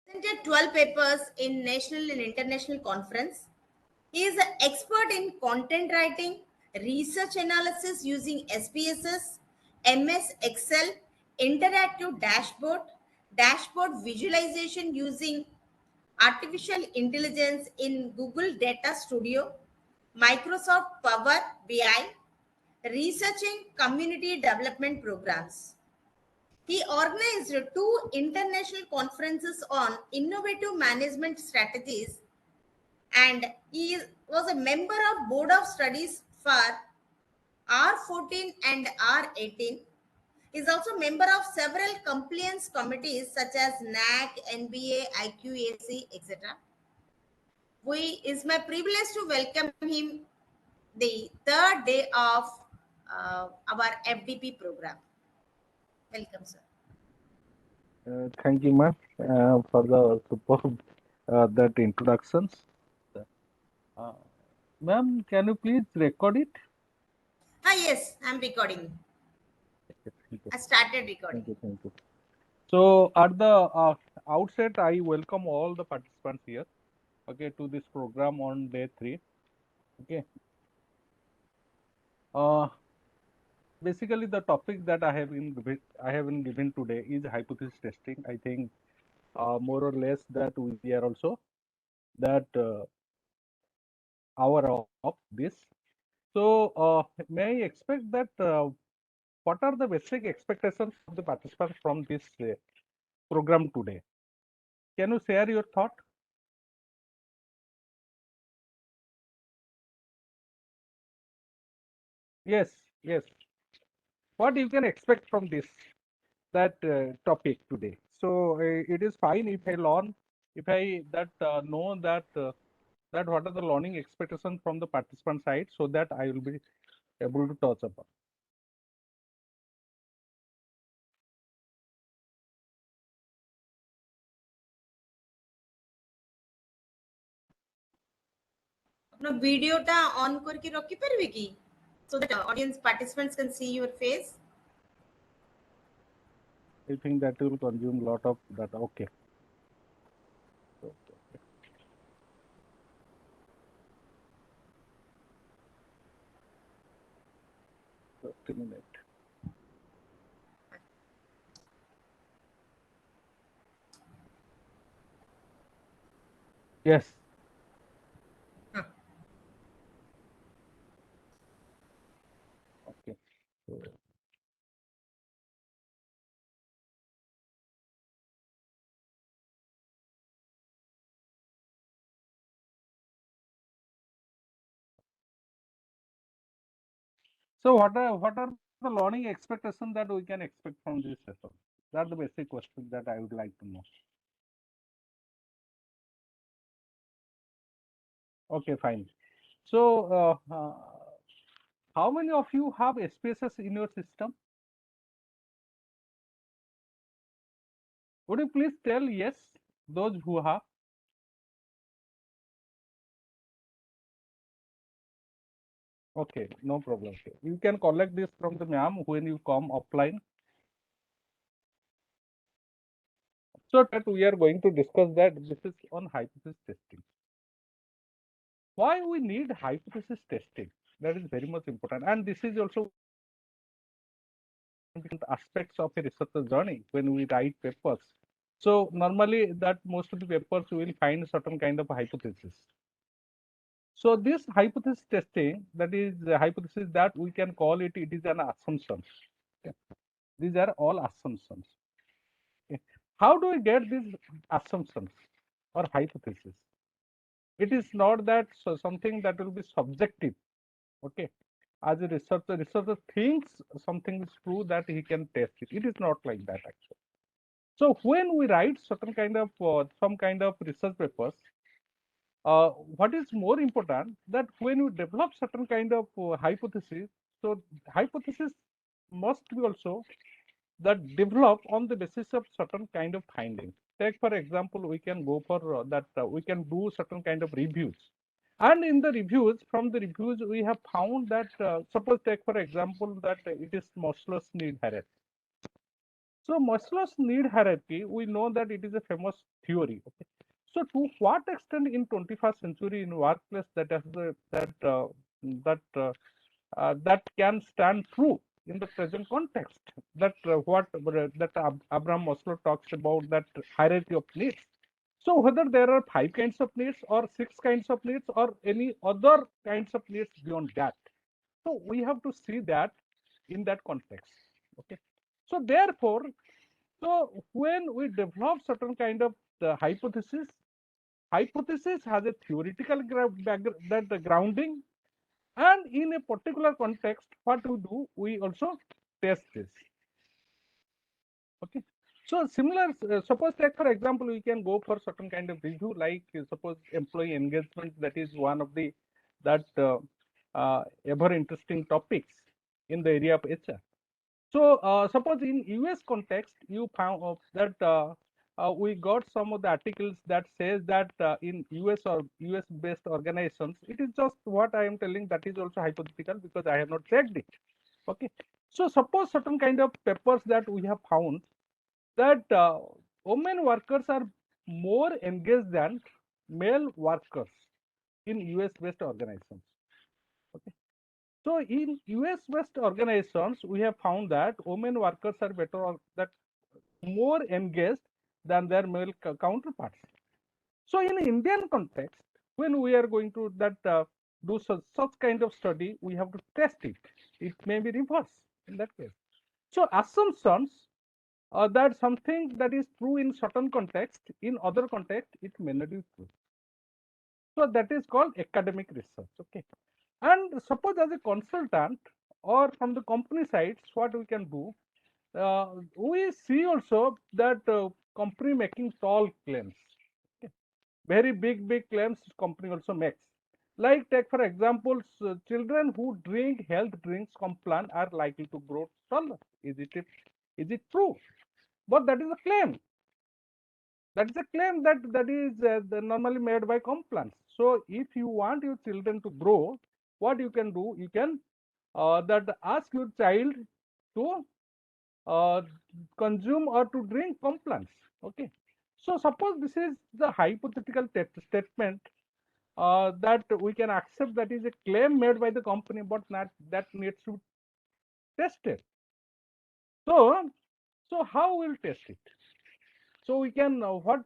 Presented 12 papers in national and international conference. He is an expert in content writing, research analysis using SPSS, MS Excel, interactive dashboard visualization using artificial intelligence in Google Data Studio, Microsoft Power BI, researching community development programs. He organized two international conferences on innovative management strategies, and he was a member of board of studies for R14 and R18. He is also member of several compliance committees such as NAC, NBA, IQAC, etc. It's my privilege to welcome him the third day of our FDP program. Welcome, sir. Thank you, ma'am, for the superb that introductions. Ma'am, can you please record it? Yes, I'm recording. I started recording. Thank you. So at the outset, I welcome all the participants here, okay, to this program on day 3. Okay. Basically, the topic that I have been given today is hypothesis testing. I think more or less that we are also that hour of this. So may I expect that what are the basic expectations of the participants from this program today? Can you share your thought? Yes. What you can expect from this topic today? So it is fine if I learn, if I know that what are the learning expectations from the participant side, so that I will be able to touch upon. अपना video टा on करके रखी परबे की so that audience participants can see your face. I think that will consume a lot of data. Okay. Just a minute. Yes. Okay. So what are the learning expectations that we can expect from this session? That's the basic question that I would like to know. Okay, fine. So how many of you have SPSS in your system? Would you please tell yes, those who have? Okay, no problem. You can collect this from the ma'am when you come offline. So that we are going to discuss that this is on hypothesis testing. Why we need hypothesis testing? That is very much important, and this is also aspects of a researcher journey when we write papers. So normally that most of the papers will find certain kind of hypothesis. So this hypothesis testing, that is the hypothesis that we can call it is an assumption. Okay. These are all assumptions. Okay. How do we get these assumptions or hypothesis? It is not that something that will be subjective. Okay. As a researcher thinks something is true that he can test it. It is not like that actually. So when we write certain kind of some kind of research papers, what is more important that when you develop certain kind of hypothesis, so hypothesis must be also that develop on the basis of certain kind of findings. Take for example, we can go for we can do certain kind of reviews, and in the reviews, from the reviews we have found that suppose take for example that it is muscular need inherent. So Maslow's need hierarchy, we know that it is a famous theory. Okay. So to what extent in 21st century in workplace that has that that can stand true in the present context? That what that Abraham Maslow talks about, that hierarchy of needs. So whether there are 5 kinds of needs or 6 kinds of needs or any other kinds of needs beyond that. So we have to see that in that context. Okay. So therefore, so when we develop certain kind of hypothesis, hypothesis has a theoretical that the grounding, and in a particular context, what we do, we also test this. Okay. So similar, suppose take for example, we can go for certain kind of review, like suppose employee engagement, that is one of the that ever interesting topics in the area of HR. So suppose in US context, you found that we got some of the articles that says that in US or US based organizations, it is just what I am telling, that is also hypothetical because I have not checked it. Okay. So suppose certain kind of papers that we have found that women workers are more engaged than male workers in US based organizations. Okay. So in US based organizations, we have found that women workers are that more engaged than their male counterparts. So in Indian context, when we are going to that do such kind of study, we have to test it. It may be reverse in that case. So assumptions that something that is true in certain context, in other context, it may not be true. So that is called academic research. Okay. And suppose as a consultant or from the company sides, what we can do, we see also that company making tall claims. Okay. Very big claims company also makes. Like take for example, children who drink health drinks complain are likely to grow taller. Is it true? But that is a claim. That is a claim that is normally made by compliance. So if you want your children to grow, what you can do, you can that ask your child to uh, consume or to drink compliance. Okay. So suppose this is the hypothetical statement that we can accept, that is a claim made by the company, but not that needs to be tested. So so how we'll test it? So we can what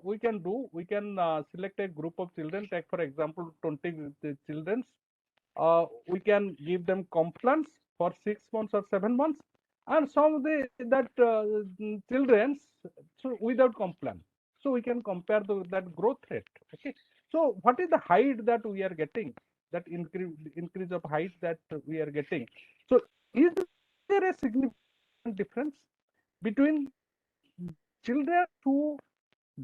we can do, we can select a group of children, take for example 20 children. We can give them compliance for 6 months or 7 months, and some of the that children so without compliance. So we can compare that growth rate. Okay. So what is the height that we are getting? That increase of height that we are getting. So is there a significant difference between children who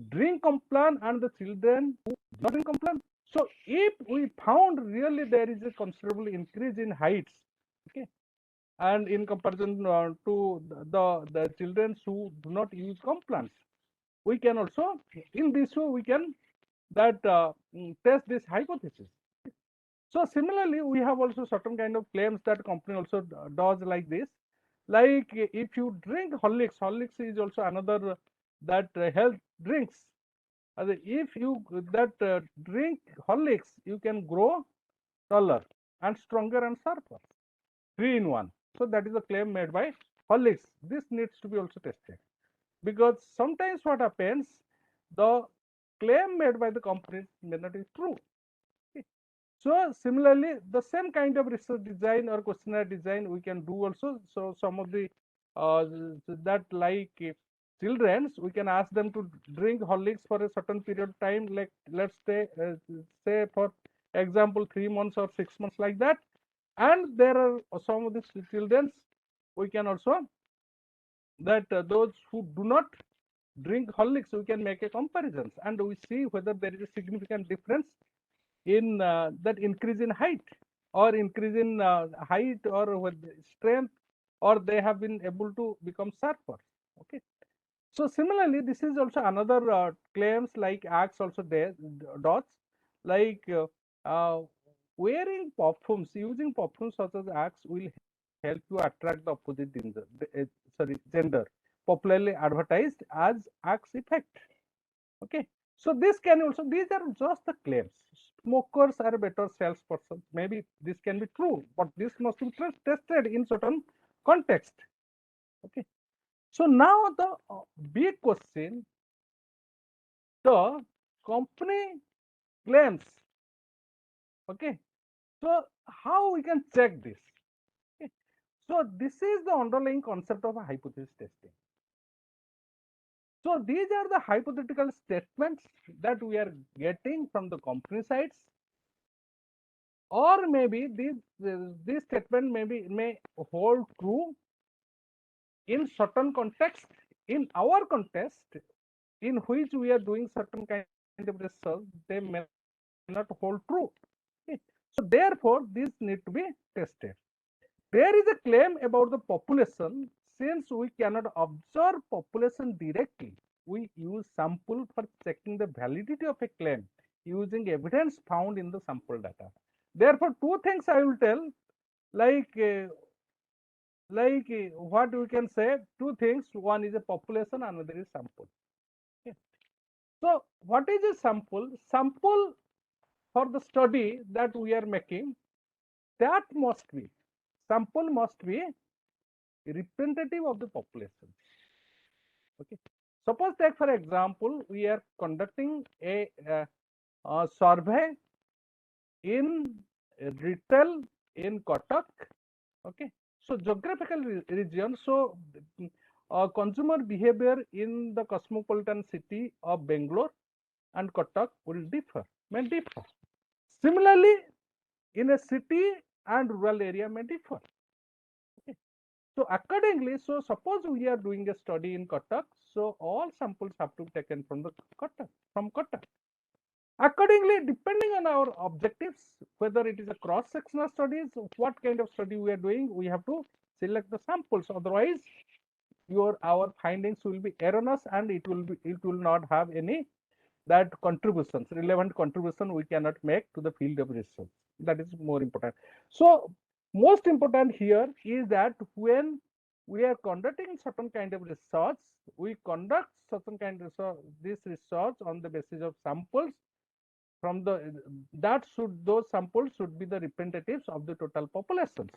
drink complan and the children who not drink complan? So if we found really there is a considerable increase in heights, okay, and in comparison to the children who do not use complans, we can also in this way we can that test this hypothesis. So similarly, we have also certain kind of claims that company also does like this. Like if you drink Horlicks, Horlicks is also another that health drinks. If you that drink Horlicks, you can grow taller and stronger and sharper. 3 in 1. So that is a claim made by Horlicks. This needs to be also tested because sometimes what happens, the claim made by the company may not be true. Okay. So similarly, the same kind of research design or questionnaire design we can do also. So some of the that like childrens, we can ask them to drink Horlicks for a certain period of time, like let's say for example 3 months or 6 months like that. And there are some of the childrens we can also that those who do not drink Horlicks, we can make a comparisons and we see whether there is a significant difference in that increase in height or increase in height or with strength, or they have been able to become sharper. Okay. So similarly, this is also another claims like acts also dots, like wearing perfumes, using perfumes such as acts will help you attract the opposite gender, sorry, gender. popularly advertised as AICTE effect. Okay, so this can also, these are just the claims. Smokers are better salespersons. Maybe this can be true, but this must be tested in certain context. Okay, so now the big question, the company claims. Okay, so how we can check this? Okay. So this is the underlying concept of a hypothesis testing. So these are the hypothetical statements that we are getting from the company sides, or maybe this statement may hold true in certain context. In our context, in which we are doing certain kind of research, they may not hold true. Okay. So therefore, this need to be tested. There is a claim about the population. Since we cannot observe population directly, we use sample for checking the validity of a claim using evidence found in the sample data. Therefore, two things I will tell, like what we can say, two things. One is a population, another is sample. Okay. So, what is a sample? Sample for the study that we are making, that must be, sample must be representative of the population. Okay. Suppose take for example, we are conducting a survey in retail in Kotak. Okay. So geographical region. So consumer behavior in the cosmopolitan city of Bangalore and Kotak will differ, may differ. Similarly, in a city and rural area may differ. Okay. So accordingly, so suppose we are doing a study in Kotak, so all samples have to be taken from the Kotak. Accordingly, depending on our objectives, whether it is a cross-sectional studies, what kind of study we are doing, we have to select the samples. Otherwise, our findings will be erroneous and it will not have any that contributions, relevant contribution we cannot make to the field of research. That is more important. So most important here is that when we are conducting certain kind of research, we conduct certain kind of this research on the basis of samples from the, that should, those samples should be the representatives of the total populations.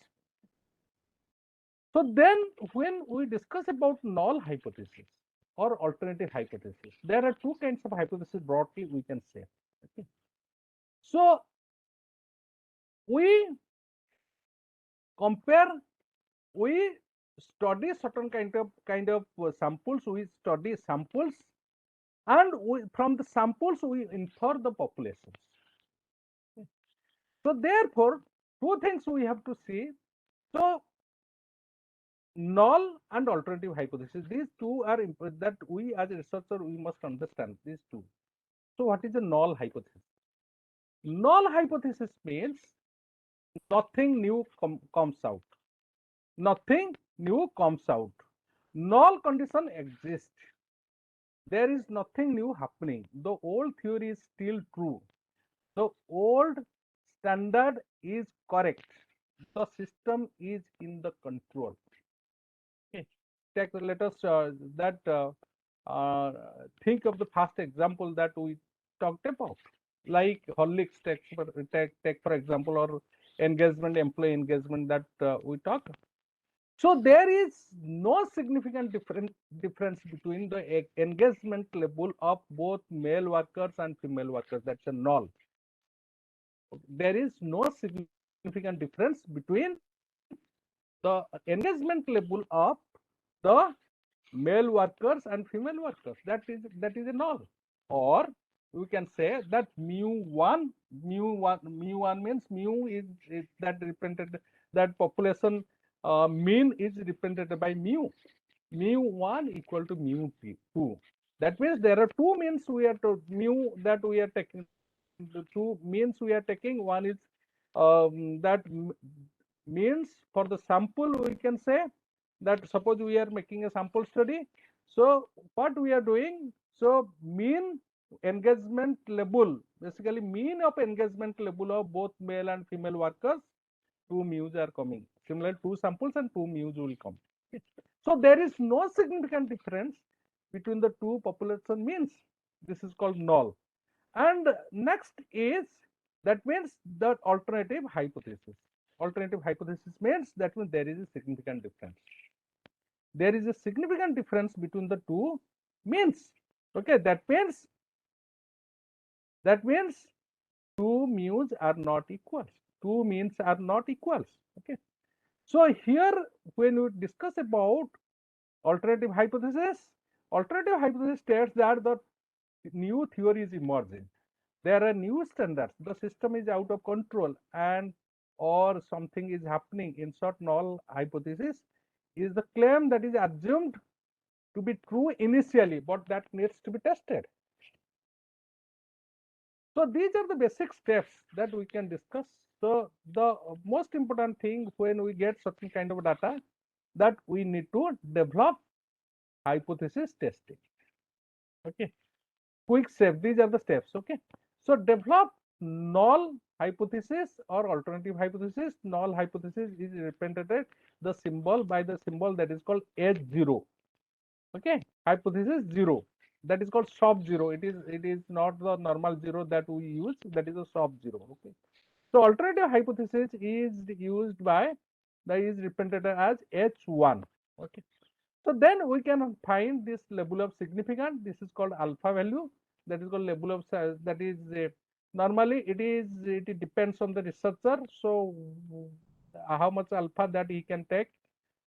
So then when we discuss about null hypothesis or alternative hypothesis, there are two kinds of hypothesis broadly we can say. Okay. So we compare, we study certain kind of samples, we study samples, and from the samples we infer the populations. Okay. So therefore, two things we have to see. So null and alternative hypothesis, these two are that we as a researcher we must understand these two. So what is a null hypothesis? Null hypothesis means nothing new comes out. Nothing new comes out. Null condition exists. There is nothing new happening. The old theory is still true. The old standard is correct. The system is in the control. Okay. Let us think of the past example that we talked about, like Horlicks, take for example, or engagement, employee engagement that we talk. So there is no significant difference between the engagement level of both male workers and female workers. That's a null. There is no significant difference between the engagement level of the male workers and female workers. That is a null. Or we can say that mu1 means is that represented, that population mean is represented by mu1 equal to mu2. That means there are two means we are to mu that we are taking. The two means we are taking. One is that means for the sample we can say that suppose we are making a sample study. So what we are doing? So mean engagement level, basically mean of engagement level of both male and female workers, two mu's are coming. Similar, two samples and two mu's will come. Okay. So there is no significant difference between the two population means. This is called null. And next is, that means the alternative hypothesis. Alternative hypothesis means that means there is a significant difference. There is a significant difference between the two means. Okay, that means two mu's are not equal. Two means are not equals. Okay. So here when we discuss about alternative hypothesis states that the new theory is emerging. There are new standards. The system is out of control, and or something is happening. In short, null hypothesis is the claim that is assumed to be true initially, but that needs to be tested. So these are the basic steps that we can discuss. So the most important thing when we get certain kind of data, that we need to develop hypothesis testing. Okay, quick step. These are the steps. Okay, so develop null hypothesis or alternative hypothesis. Null hypothesis is represented the symbol by the symbol that is called H0. Okay, hypothesis 0, that is called soft 0. It is not the normal 0 that we use, that is a soft 0. Okay, so alternative hypothesis is used by, that is represented as H1. Okay, so then we can find this level of significance. This is called alpha value. That is called level of, that is normally it depends on the researcher. So how much alpha that he can take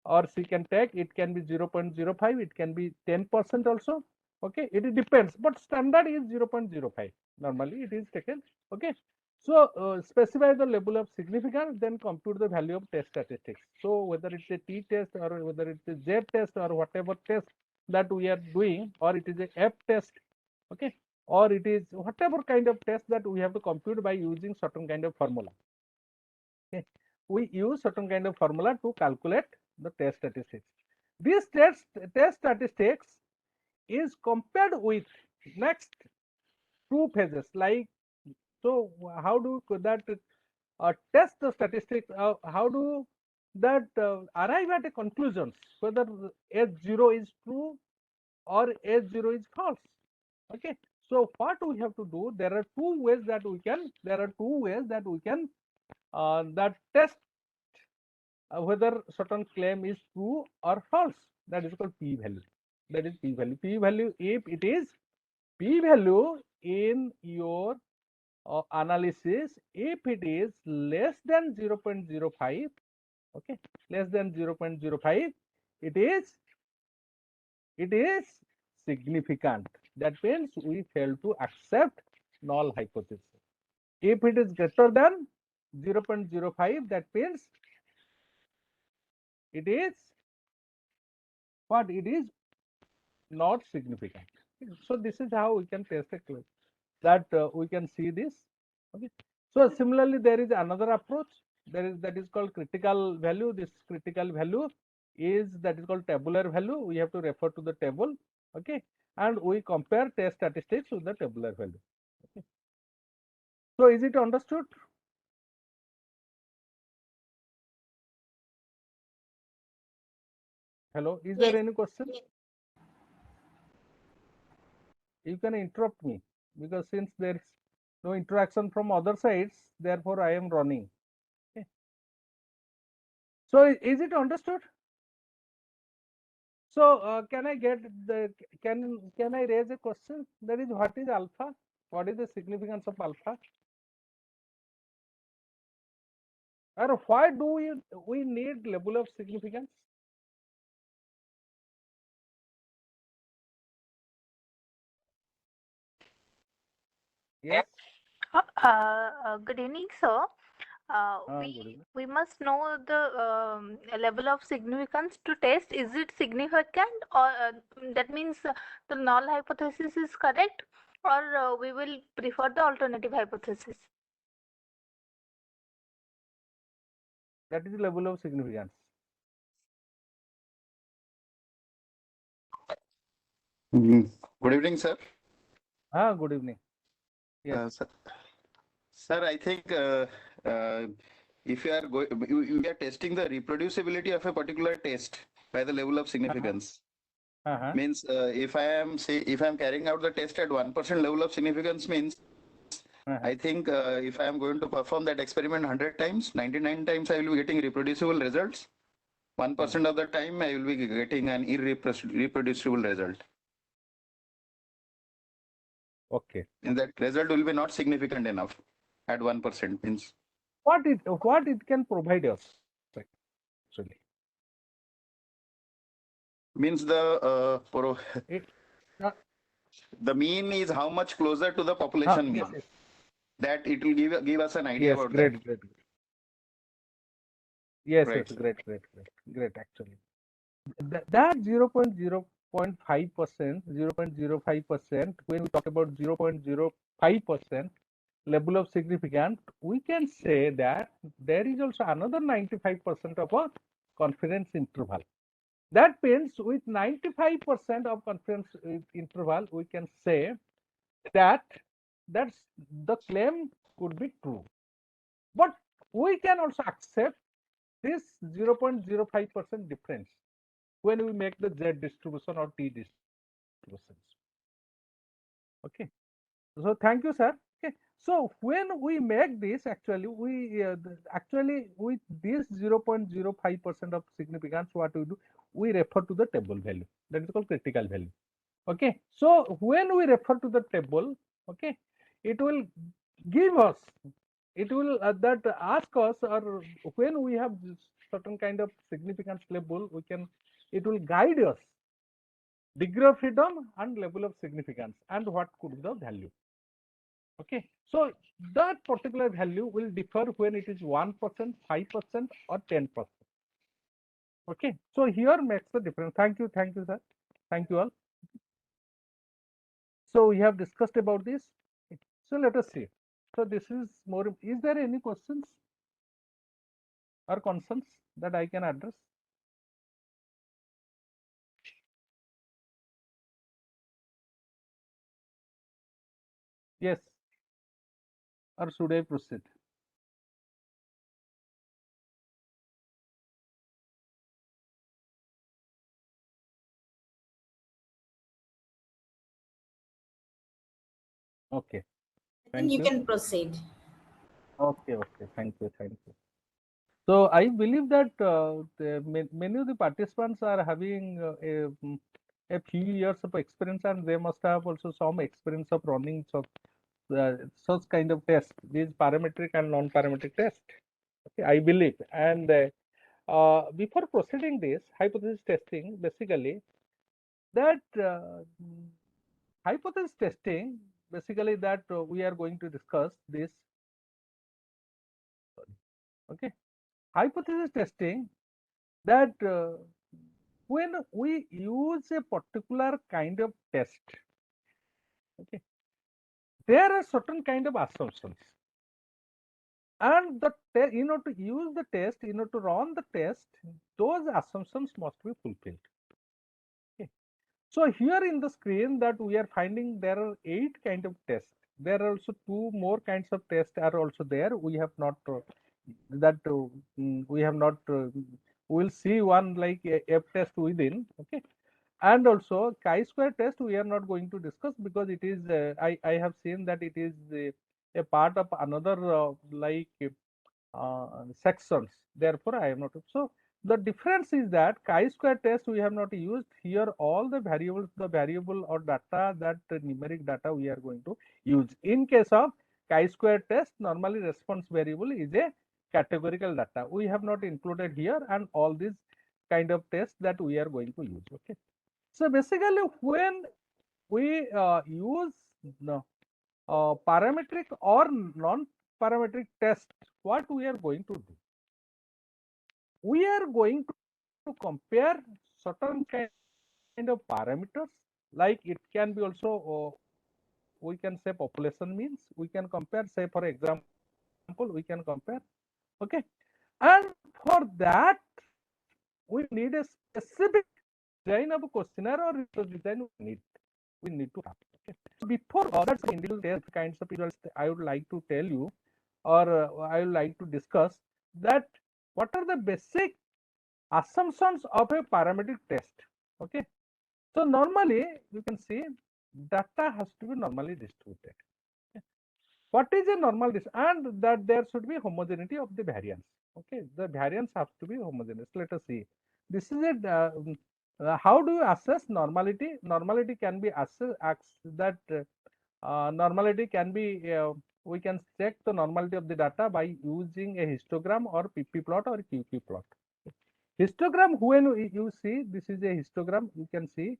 or she can take, it can be 0.05, it can be 10% also. Okay, it depends, but standard is 0.05. Normally it is taken. Okay, so specify the level of significance, then compute the value of test statistics. So whether it's a t test or whether it's a z test or whatever test that we are doing, or it is a f test, okay, or it is whatever kind of test that we have to compute by using certain kind of formula. Okay, we use certain kind of formula to calculate the test statistics. This test statistics is compared with next two phases. Like, so how do that test the statistics? How do that arrive at a conclusion whether H0 is true or H0 is false? Okay, so what we have to do, there are two ways that we can that test whether certain claim is true or false. That is called p value. That is p value. P value, if it is p value in your analysis, if it is less than 0.05, okay, less than 0.05, it is significant. That means we fail to accept null hypothesis. If it is greater than 0.05, that means it is what? It is not significant. So this is how we can test a claim, that we can see this. Okay, so similarly there is another approach, that is called critical value. This critical value is, that is called tabular value. We have to refer to the table. Okay, and we compare test statistics with the tabular value. Okay, so is it understood? Hello, is there Yes. any question? You can interrupt me, because since there is no interaction from other sides, therefore I am running. Okay. So is it understood? So can I get the, can I raise a question? That is, what is alpha? What is the significance of alpha? Or why do we need level of significance? Yes. Good evening, sir. Good evening. We must know the level of significance to test. Is it significant, or that means the null hypothesis is correct, or we will prefer the alternative hypothesis? That is level of significance. Good evening, sir. Good evening. Yes. Sir, I think if you are testing the reproducibility of a particular test, by the level of significance. Means if I am carrying out the test at 1% level of significance, means I think if I am going to perform that experiment 100 times, 99 times I will be getting reproducible results. 1% of the time I will be getting an irreproducible result. Okay. And that result will be not significant enough at 1%. Means what it can provide us actually. Means the mean is how much closer to the population mean. Yes. That it will give us an idea about great. Yes, right. Yes, great actually. That 0.05%, 0.05%, when we talk about 0.05% level of significance, we can say that there is also another 95% of a confidence interval. That means with 95% of confidence interval, we can say that the claim could be true. But we can also accept this 0.05% difference when we make the Z distribution or T distributions. Okay. So thank you, sir. Okay. So when we make this, actually, with this 0.05% of significance, what we do, we refer to the table value. That is called critical value. Okay. So when we refer to the table, okay, it will give us, it will that ask us, or when we have certain kind of significance level, it will guide us degree of freedom and level of significance and what could be the value. Okay, so that particular value will differ when it is 1%, 5%, or 10%. Okay, so here makes the difference. Thank you, sir. Thank you all. So we have discussed about this. So let us see. So this is more. Is there any questions or concerns that I can address? Yes. Or should I proceed? Okay. I think you can proceed. Okay. Thank you. So I believe that many of the participants are having a few years of experience, and they must have also some experience of running such kind of tests, these parametric and non-parametric tests. Okay, I believe. And before proceeding this hypothesis testing, basically that hypothesis testing, basically that we are going to discuss this. Okay, hypothesis testing, that when we use a particular kind of test, okay, there are certain kind of assumptions, and in order to use the test, in order to run the test, those assumptions must be fulfilled. Okay. So here in the screen that we are finding, there are 8 kind of tests. There are also 2 more kinds of tests are also there. We have not we'll see one like F test within. Okay, and also chi-square test we are not going to discuss because it is I have seen that it is a part of another sections. Therefore, I am not. So the difference is that chi-square test we have not used here. All the variables, the variable or data, that numeric data we are going to use. In case of chi-square test, normally response variable is a categorical data. We have not included here, and all these kind of tests that we are going to use. Okay. So basically, when we use parametric or non-parametric test, what we are going to do? We are going to compare certain kind of parameters, like it can be also, we can say population means, we can compare, say for example, we can compare. Okay, and for that we need a specific design of a questionnaire or research design we need to have. Okay. So before that's individual test kinds of results, I would like to tell you, or I would like to discuss that what are the basic assumptions of a parametric test. Okay. So normally you can see data has to be normally distributed. Okay. What is a normal and that there should be homogeneity of the variance. Okay, the variance has to be homogeneous. Let us see. This is a how do you assess normality? Normality can be assessed that normality can be we can check the normality of the data by using a histogram or PP plot or QQ plot. Histogram, when you see this is a histogram, you can see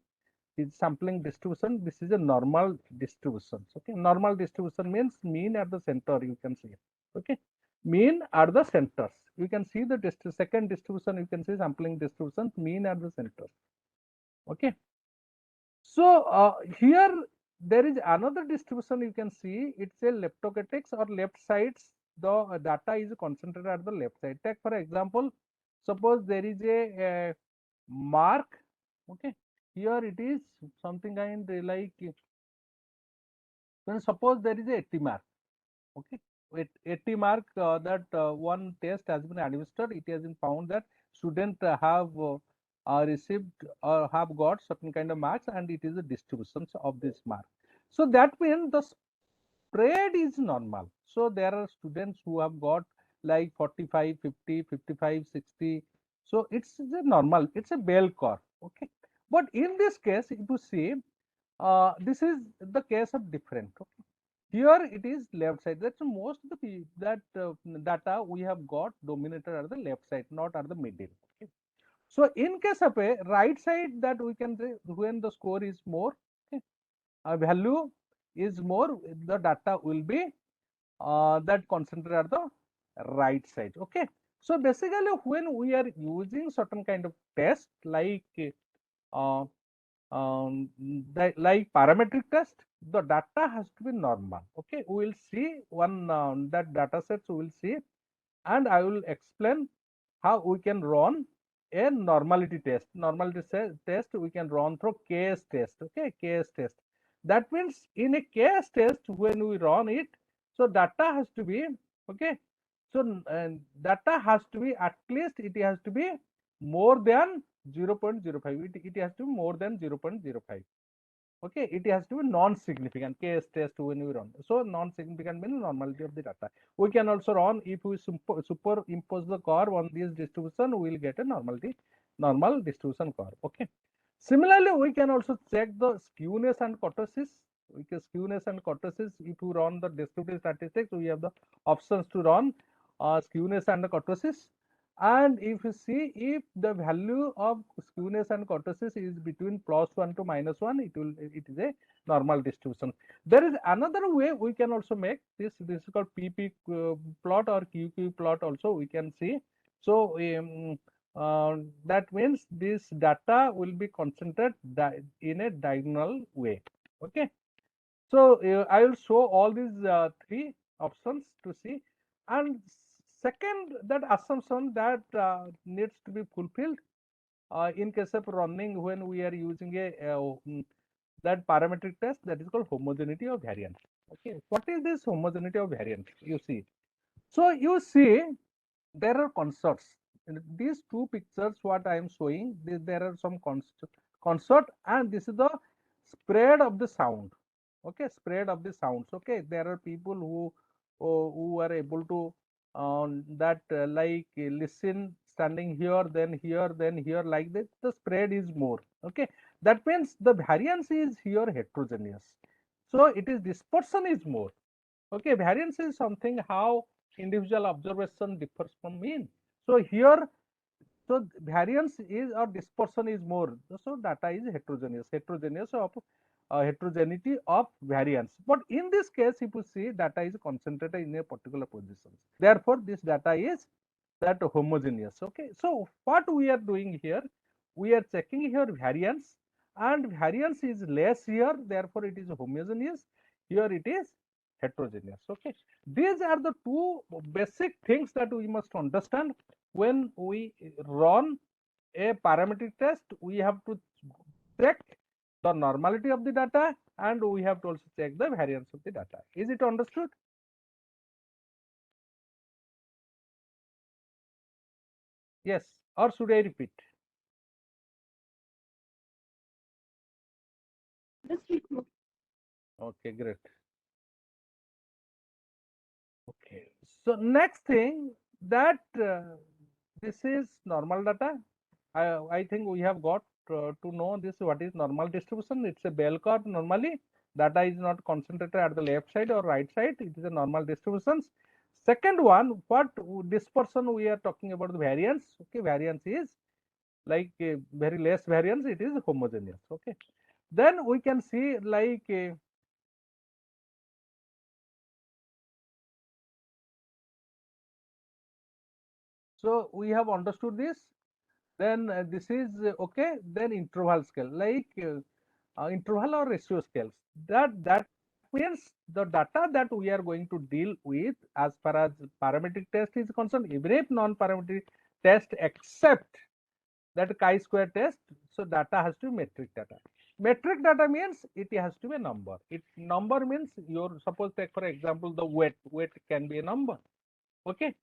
is sampling distribution. This is a normal distribution. Okay, normal distribution means mean at the center. You can see. Okay, mean at the centers. You can see the second distribution. You can see sampling distribution mean at the center. Okay. So here there is another distribution. You can see it's a leptogenetics or left sides. The data is concentrated at the left side. Take for example, suppose there is a mark. Okay, here it is something kind like when suppose there is a 80 mark. Okay, 80 mark that one test has been administered. It has been found that student have received or have got certain kind of marks, and it is a distribution of this mark. So that means the spread is normal. So there are students who have got like 45, 50, 55, 60. So it's a normal, it's a bell curve. Okay, but in this case, if you see, this is the case of different. Okay? Here it is left side. That's most of the data we have got dominated at the left side, not at the middle. Okay? So in case of a right side, that we can say when the score is more, okay, a value is more, the data will be that concentrated at the right side. Okay. So basically, when we are using certain kind of test like uh, like parametric test, the data has to be normal. Okay, we will see one that data sets we will see, and I will explain how we can run a normality test. Normality test we can run through case test. Okay, case test. That means in a case test when we run it, so data has to be okay. So data has to be at least it has to be more than 0.05. It has to be more than 0.05. Okay, it has to be non-significant case test when we run. So non-significant means normality of the data. We can also run if we superimpose the curve on this distribution, we will get a normal distribution curve. Okay. Similarly, we can also check the skewness and kurtosis. Skewness and kurtosis, if you run the descriptive statistics, we have the options to run skewness and kurtosis. And if you see, if the value of skewness and kurtosis is between +1 to -1, it is a normal distribution. There is another way we can also make this. This is called PP plot or QQ plot. Also, we can see. So that means this data will be concentrated in a diagonal way. Okay. So I will show all these three options to see. And second, that assumption that needs to be fulfilled in case of running when we are using a that parametric test, that is called homogeneity of variance. Okay, what is this homogeneity of variance? You see, so you see there are consorts. In these two pictures, what I am showing, there are some consort, and this is the spread of the sound. Okay, spread of the sounds. Okay, there are people who are able to that like listen standing here, then here, like this. The spread is more. Okay, that means the variance is here heterogeneous. So it is dispersion is more. Okay, variance is something how individual observation differs from mean. So here, so variance is or dispersion is more. So data is heterogeneous of heterogeneity of variance. But in this case, if you see data is concentrated in a particular position, therefore this data is that homogeneous. Okay, so what we are doing here, we are checking here variance, and variance is less here, therefore it is homogeneous. Here it is heterogeneous. Okay, these are the two basic things that we must understand when we run a parametric test. We have to check the normality of the data, and we have to also check the variance of the data. Is it understood? Yes. or should I repeat? Okay, great. Okay, so next thing that this is normal data. I think we have got to know this what is normal distribution. It's a bell curve normally. Data is not concentrated at the left side or right side. It is a normal distributions. Second one, what dispersion we are talking about the variance. Okay, variance is like very less variance. It is homogeneous. Okay, then we can see like so we have understood this. Then this is okay. Then interval scale like interval or ratio scales. That means the data that we are going to deal with as far as parametric test is concerned, even if non-parametric test except that chi-square test. So data has to be metric data. Metric data means it has to be a number. It number means your suppose take for example the weight. Weight can be a number. Okay.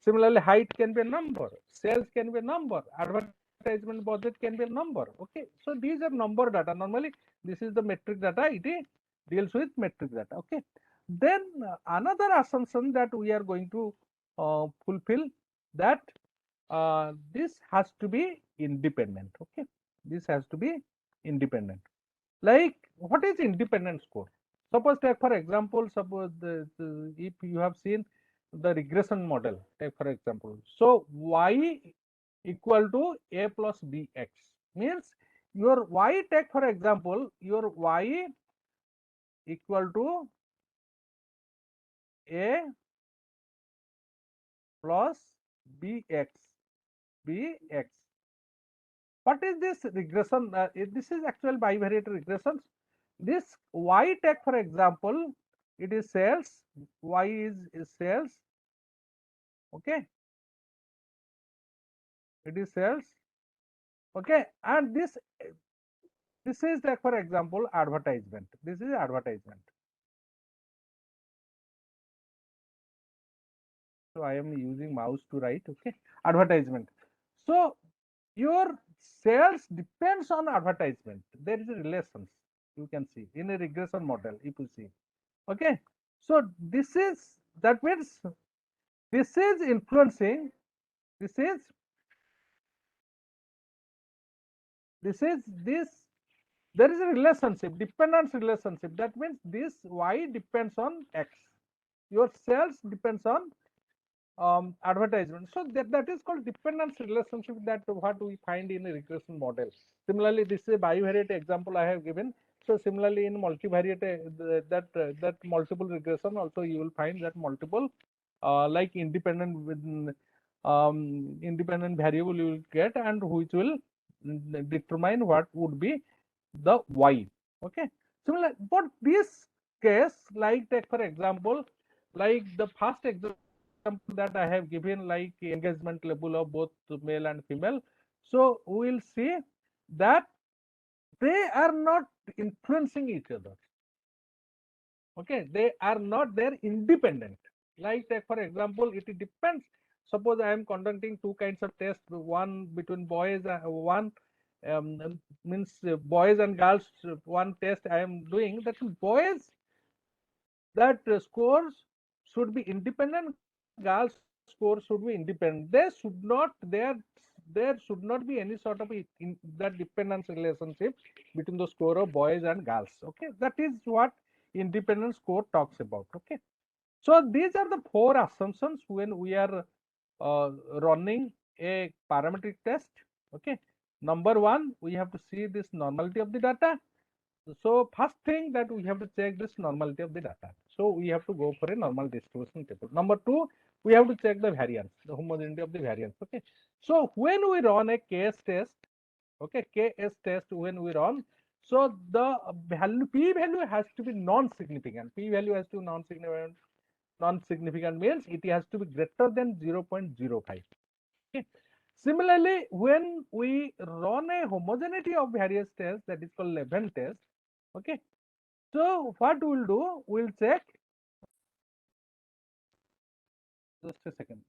Similarly, height can be a number, sales can be a number, advertisement budget can be a number. Okay, so these are number data. Normally, this is the metric data. It deals with metric data. Okay, then another assumption that we are going to fulfill that this has to be independent. Okay, this has to be independent. Like what is independent score? Suppose take for example, suppose if you have seen the regression model, take for example. So y equal to a plus bx means your y, take for example, your y equal to a plus bx. What is this regression? This is actual bivariate regressions. This y, take for example, it is sales. Y is sales. Okay, it is sales. Okay, and this is like for example advertisement. This is advertisement. So I am using mouse to write. Okay, advertisement. So your sales depends on advertisement. There is a relations you can see in a regression model. If you see, okay. So this is that means this is influencing. This is this. There is a relationship, dependence relationship. That means this y depends on x. Your sales depends on advertisement. So that is called dependence relationship, that what we find in a regression model. Similarly, this is a bivariate example I have given. So similarly in multivariate that multiple regression also you will find that multiple like independent with independent variable you will get, and which will determine what would be the y. Okay, similar but this case, like take for example, like the first example that I have given, like engagement level of both male and female. So we will see that they are not influencing each other. Okay, they are not there independent. Like take for example, it depends. Suppose I am conducting two kinds of tests, one between boys and one means boys and girls. One test I am doing, that boys that scores should be independent, girls scores should be independent. There should not be any sort of that dependence relationship between the score of boys and girls. Okay, that is what independent score talks about. Okay, so these are the four assumptions when we are running a parametric test. Okay, number one, we have to see this normality of the data. So first thing that we have to check this normality of the data. So we have to go for a normal distribution table. Number two, we have to check the variance, the homogeneity of the variance. Okay. So when we run a case test, okay, KS test when we run, so the value p value has to be non-significant. P value has to be non-significant. Non-significant means it has to be greater than 0.05. Okay. Similarly, when we run a homogeneity of various tests, that is called Levin test. Okay, so what we'll do, we'll check. Just a second.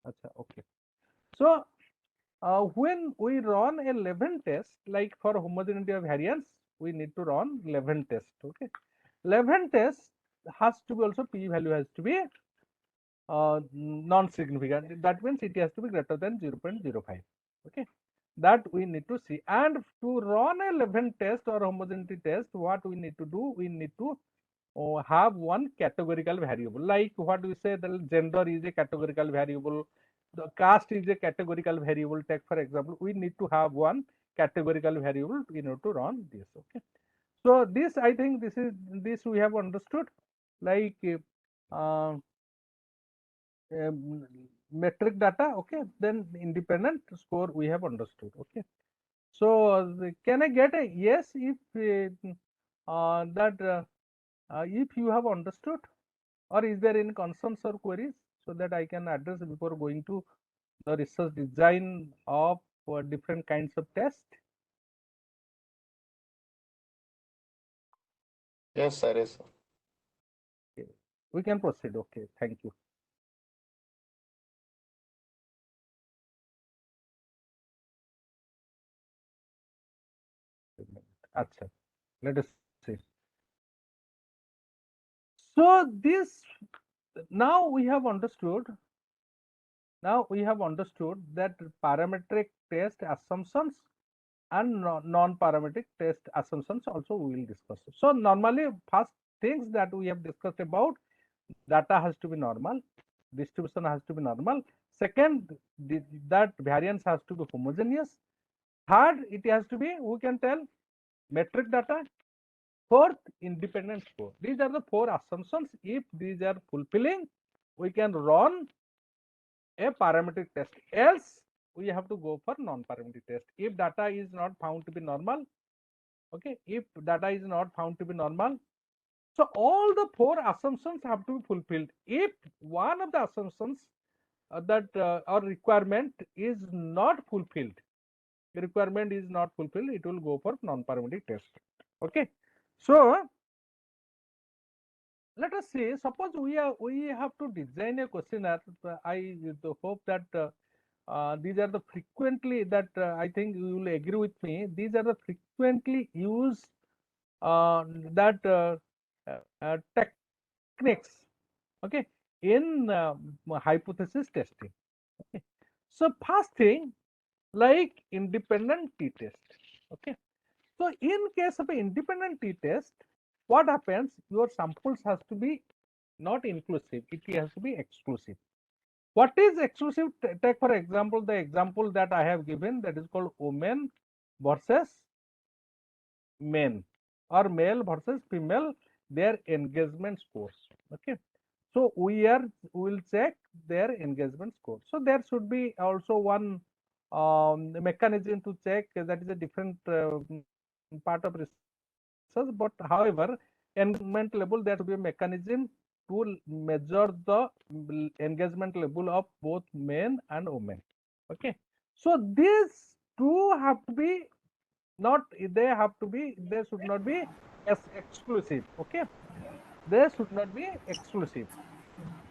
Okay. So when we run a Levin test, like for homogeneity of variance, we need to run Levin test. Okay, Levin test has to be also p value has to be non-significant. That means it has to be greater than 0.05. Okay, that we need to see. And to run a Levin test or homogeneity test, what we need to do? We need to have one categorical variable, like what we say, the gender is a categorical variable, the caste is a categorical variable. Take for example, we need to have one categorical variable in order to run this. Okay, so this, I think this we have understood, like uh, metric data. Okay, then independent score we have understood. Okay, so can I get a yes if that if you have understood, or is there any concerns or queries, so that I can address before going to the research design of different kinds of tests? Yes, sir. Yes, sir. Okay. We can proceed. Okay, thank you. Acha, let us see. So this, now we have understood. Now we have understood that parametric test assumptions and non-parametric test assumptions also we will discuss. So normally, first things that we have discussed about, data has to be normal, distribution has to be normal. Second, that variance has to be homogeneous. Third, it has to be, we can tell, metric data. Fourth, independent score. These are the four assumptions. If these are fulfilling, we can run a parametric test. Else, we have to go for non-parametric test. If data is not found to be normal, okay, if data is not found to be normal, so all the four assumptions have to be fulfilled. If one of the assumptions that or requirement is not fulfilled, the requirement is not fulfilled, it will go for non-parametric test. Okay, so let us say, suppose we have to design a questionnaire. I hope that these are the frequently that I think you will agree with me. These are the frequently used that techniques, okay, in hypothesis testing. Okay, so first thing, like independent t-test. Okay, so in case of an independent t-test, what happens? Your samples has to be not inclusive; it has to be exclusive. What is exclusive? Take for example the example that I have given, that is called women versus men, or male versus female, their engagement scores. Okay, so we will check their engagement score. So there should be also one mechanism to check, that is a different part of research. But however, engagement level, there should be a mechanism to measure the engagement level of both men and women. Okay, so these two have to be not, they should not be as exclusive. Okay, they should not be exclusive.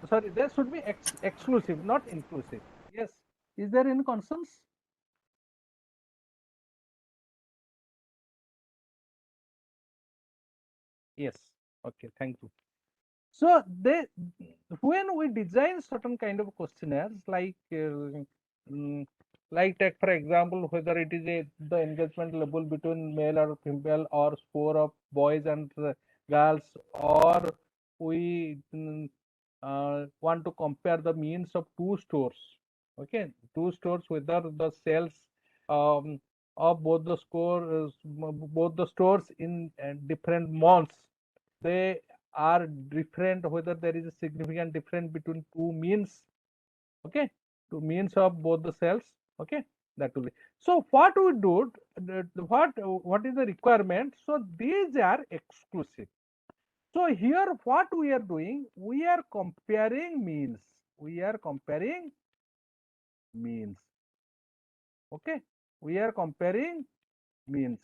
Sorry, they should be exclusive, not inclusive. Yes, is there any concerns? Yes, okay, thank you. So they, when we design certain kind of questionnaires, like like take for example, whether it is the engagement level between male or female, or score of boys and girls, or we want to compare the means of two stores. Okay, two stores, whether the sales um, of both the both the stores in different months, they are different, whether there is a significant difference between two means. Okay, two means of both the cells. Okay, that will be. So what we do, what is the requirement? So these are exclusive. So here what we are doing, we are comparing means. We are comparing means. Okay, we are comparing means.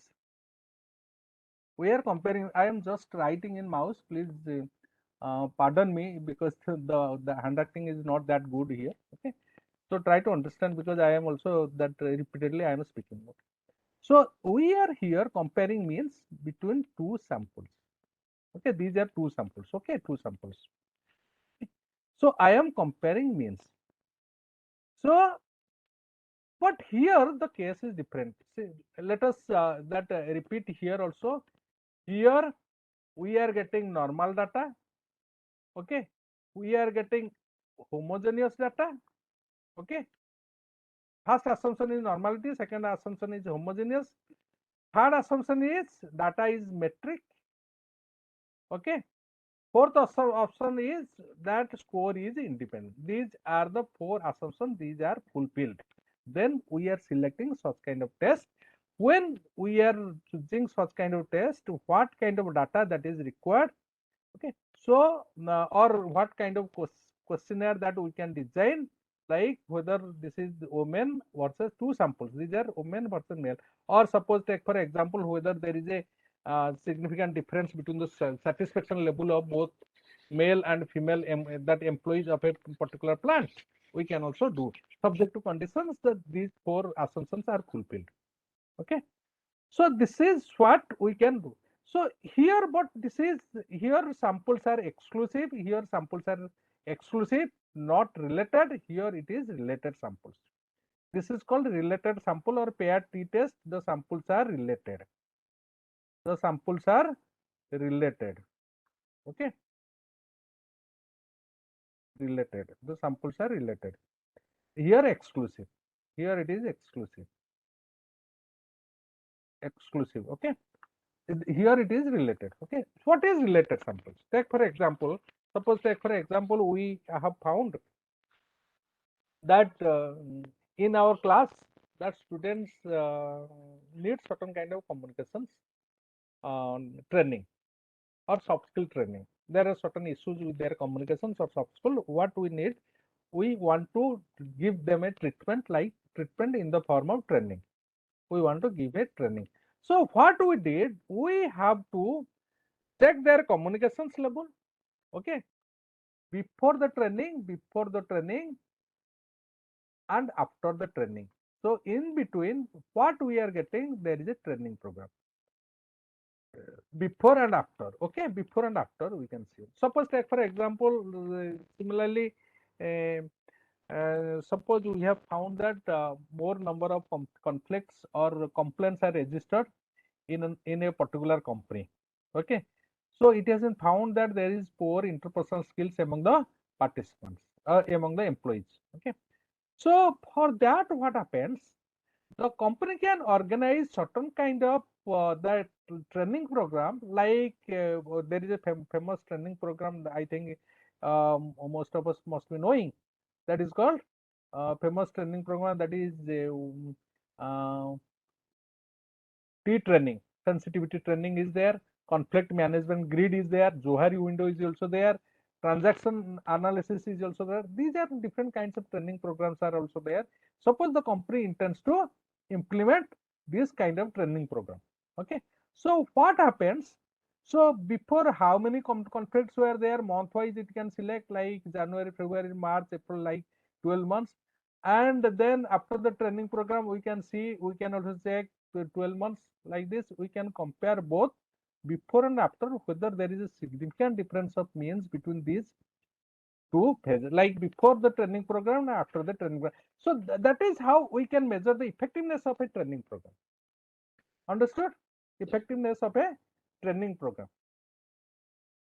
We are comparing. I am just writing in mouse. Please pardon me, because the handwriting is not that good here. Okay, So try to understand, because I am also that repeatedly I am speaking about. So we are here comparing means between two samples. Okay, these are two samples. Okay, two samples. So I am comparing means. So, but here the case is different. See, let us repeat here also. Here we are getting normal data. Okay, we are getting homogeneous data. Okay, first assumption is normality, second assumption is homogeneous, third assumption is data is metric. Okay, fourth option is that score is independent. These are the four assumptions, these are fulfilled. Then we are selecting such kind of test. When we are choosing such kind of test, what kind of data that is required. Okay, so or what kind of questionnaire that we can design, like whether this is women versus two samples, these are women versus male, or suppose take for example whether there is a significant difference between the satisfaction level of both male and female that employees of a particular plant. We can also do subject to conditions that these four assumptions are fulfilled. Okay, so this is what we can do. So here, but this is here samples are exclusive, here samples are exclusive, not related. Here it is related samples. This is called related sample or paired t-test. The samples are related. The samples are related. Okay, related. The samples are related. Here exclusive. Here it is exclusive. Exclusive. Okay. Here it is related. Okay, what is related samples? Take for example, suppose take for example we have found that in our class that students need certain kind of communications training or soft skill training. There are certain issues with their communications or soft skill. What we need, we want to give them a treatment, like treatment in the form of training. We want to give a training. So what we did, we have to check their communications level. Okay, before the training and after the training. So in between, what we are getting, there is a training program before and after. Okay, before and after we can see. Suppose take for example, similarly, uh, suppose we have found that more number of conflicts or complaints are registered in a particular company. Okay, so it has been found that there is poor interpersonal skills among the participants, among the employees. Okay, so for that, what happens? The company can organize certain kind of that training program, like there is a famous training program. I think most of us must be knowing, that is called famous training program, that is T training. Sensitivity training is there, conflict management grid is there, Johari window is also there, transaction analysis is also there. These are different kinds of training programs are also there. Suppose the company intends to implement this kind of training program. Okay, so what happens? So before, how many conflicts were there, month wise it can select, like January, February, March, April, like 12 months. And then after the training program, we can see, we can also check 12 months. Like this, we can compare both before and after, whether there is a significant difference of means between these two phases, like before the training program and after the training program. So that is how we can measure the effectiveness of a training program. Understood? Effectiveness of a training program.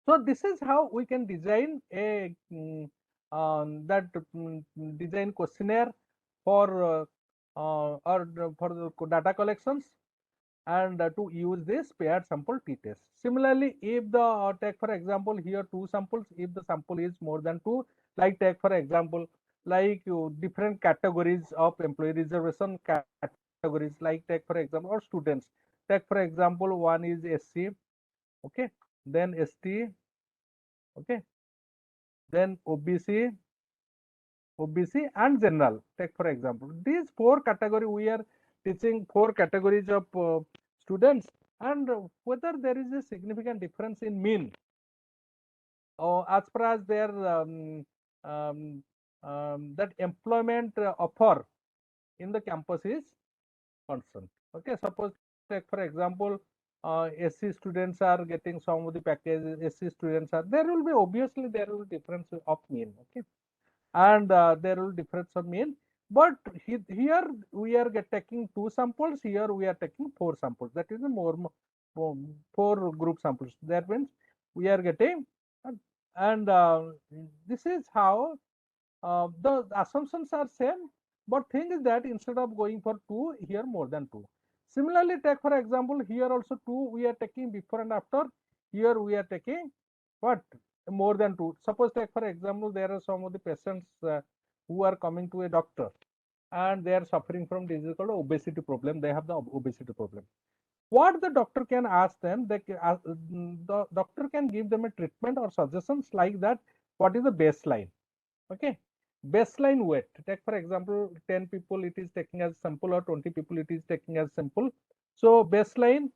So this is how we can design a design questionnaire for or for the data collections, and to use this paired sample t-test. Similarly, if the take for example here two samples, if the sample is more than two, like take for example, like different categories of employee reservation categories, like take for example, or students. Take for example, one is SC, okay, then ST, okay, then OBC, and general. Take for example, these four category, we are teaching four categories of students, and whether there is a significant difference in mean as far as their um, that employment offer in the campus is concerned. Okay, suppose take for example, SC students are getting some of the packages, SC students are, there will be obviously there will be difference of mean, okay, and there will be difference of mean, but here we are taking 2 samples, here we are taking 4 samples, that is more 4 group samples, that means we are getting, and this is how the assumptions are same, but thing is that instead of going for 2, here more than 2. Similarly, take for example, here also 2 we are taking before and after, here we are taking what, more than 2. Suppose take for example, there are some of the patients who are coming to a doctor and they are suffering from disease called obesity problem, they have the obesity problem. What the doctor can ask them, the doctor can give them a treatment or suggestions like that, what is the baseline, okay, baseline weight, take for example 10 people it is taking as sample or 20 people it is taking as sample. So baseline,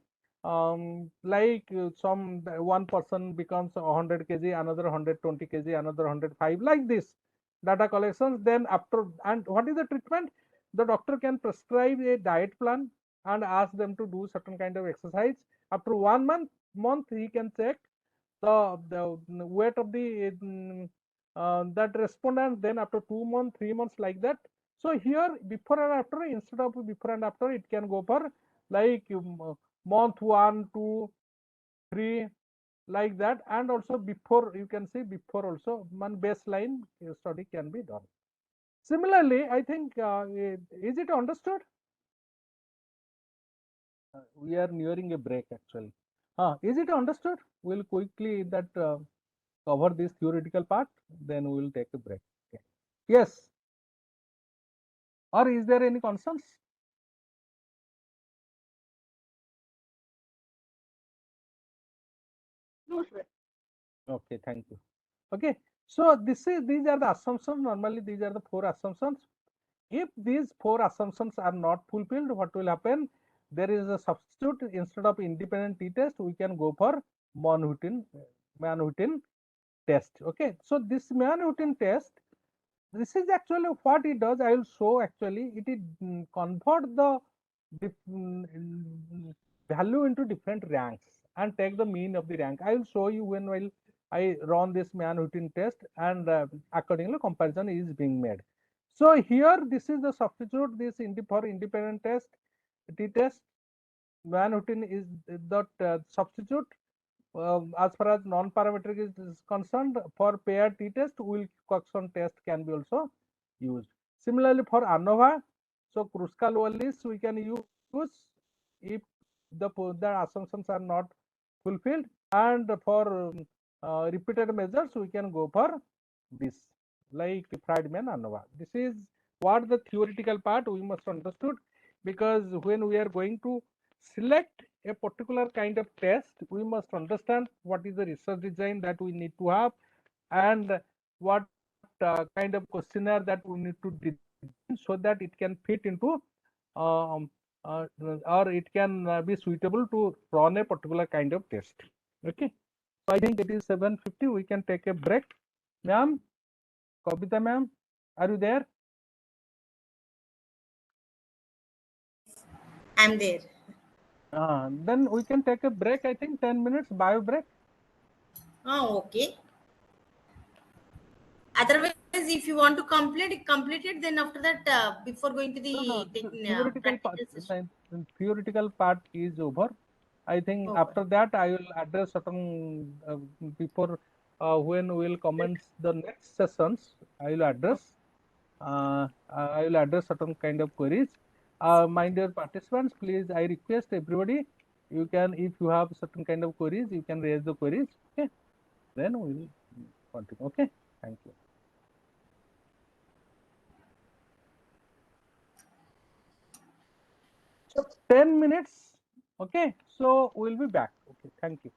like some one person becomes 100 kg, another 120 kg, another 105, like this data collections. Then after, and what is the treatment, the doctor can prescribe a diet plan and ask them to do certain kind of exercise. After 1 month he can check the weight of the that respondent, then after 2 months, 3 months, like that. So here before and after, instead of before and after, it can go for like month 1, 2, 3, like that, and also before, you can see before also one baseline study can be done. Similarly, I think is it understood? We are nearing a break actually. Is it understood? We'll quickly that cover this theoretical part, then we will take a break. Okay. Yes. Or is there any concerns? No, sir. Okay, thank you. Okay, so these are the assumptions. Normally, these are the 4 assumptions. If these 4 assumptions are not fulfilled, what will happen? There is a substitute. Instead of independent t-test, we can go for Mann-Whitton test. Okay, so this Mann-Whitton test, this is actually what it does. I will show actually. It is convert the value into different ranks and take the mean of the rank. I will show you when while I run this Mann-Whitton test, and accordingly comparison is being made. So here this is the substitute, this for independent test, t-test, Mann-Whitton is the substitute. As far as non-parametric is concerned, for paired t-test, Wilcoxon test can be also used. Similarly for ANOVA, so Kruskal-Wallis we can use if the assumptions are not fulfilled, and for repeated measures we can go for this, like Friedman ANOVA. This is what the theoretical part we must understood, because when we are going to select a particular kind of test, we must understand what is the research design that we need to have, and what kind of questionnaire that we need to design, so that it can fit into um, or it can be suitable to run a particular kind of test. Okay, so I think it is 7:50. We can take a break. Ma'am, Kavita ma'am, are you there? I'm there. Then we can take a break. I think 10 minutes bio break. Okay. Otherwise, if you want to complete it. Then after that, before going to No, the theoretical part. practical session. Theoretical part is over. I think Over. after that I will address certain before when we will commence the next sessions. I will address. I will address certain kind of queries. My dear participants, please, I request everybody, you can, if you have certain kind of queries, you can raise the queries. Okay, then we will continue. Okay, thank you. So 10 minutes. Okay, so we'll be back. Okay, thank you.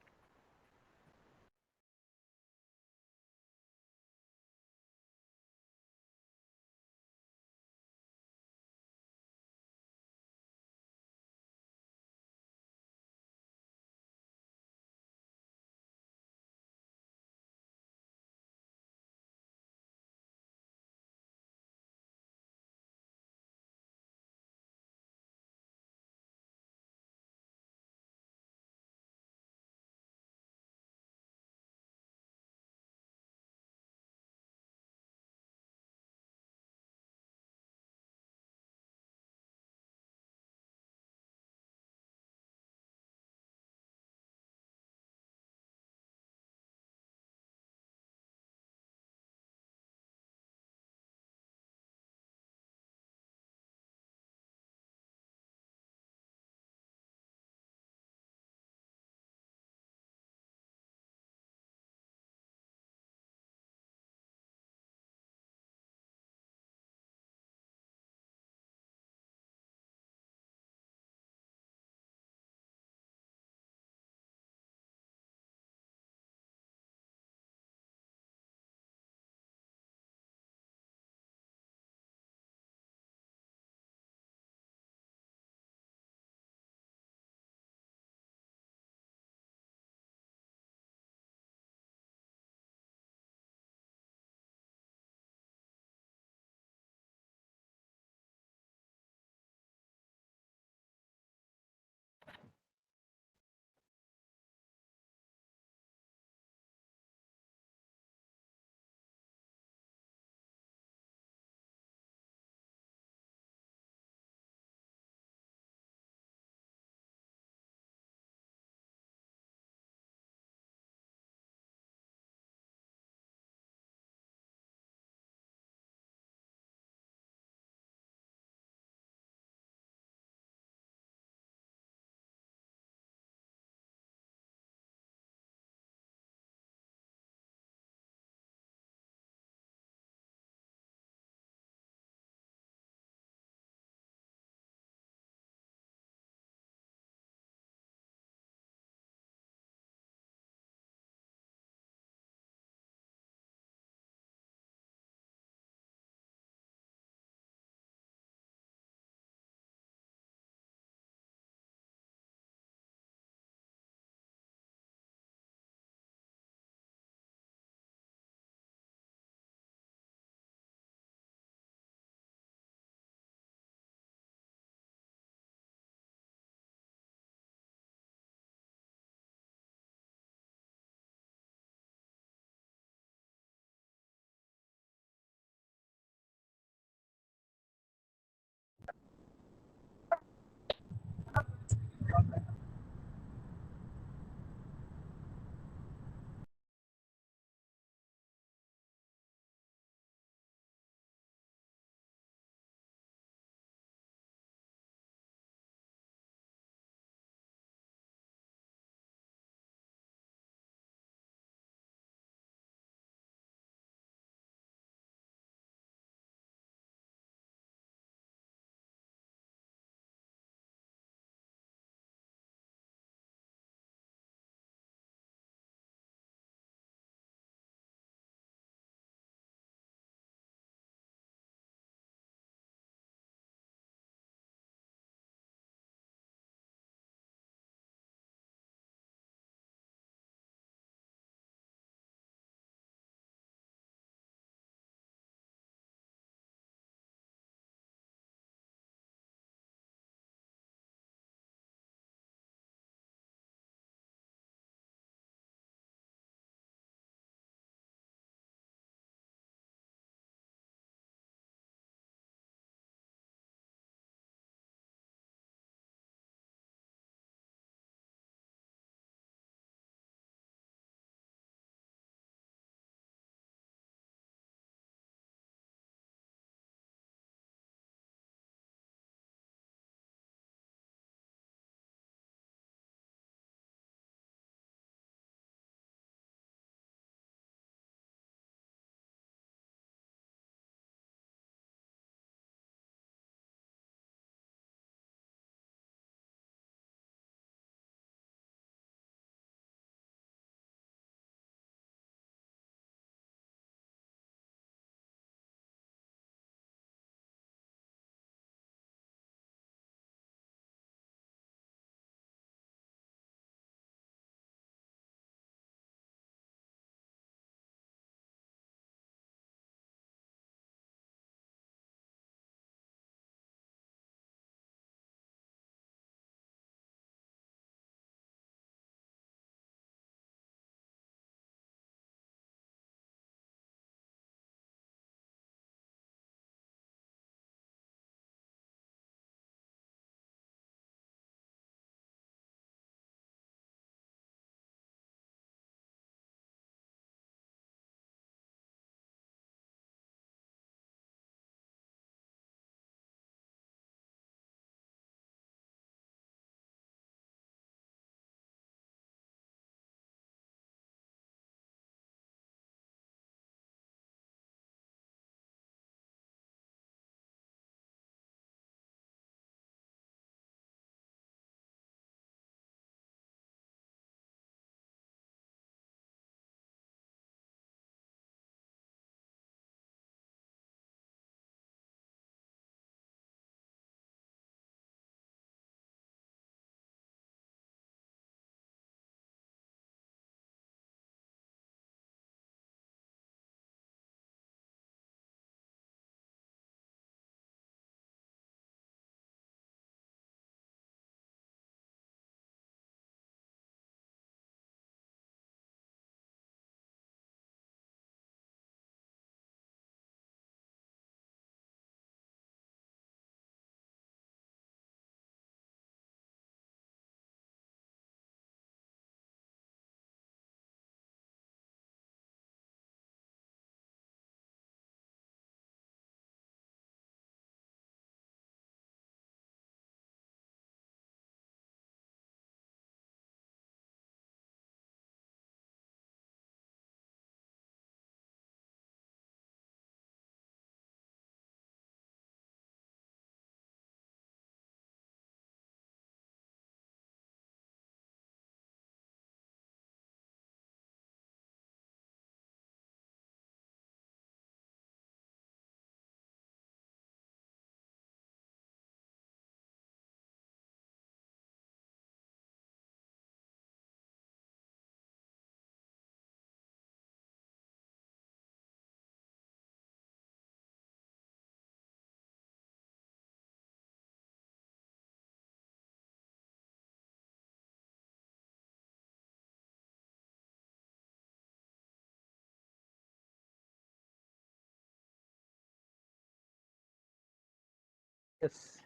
Yes,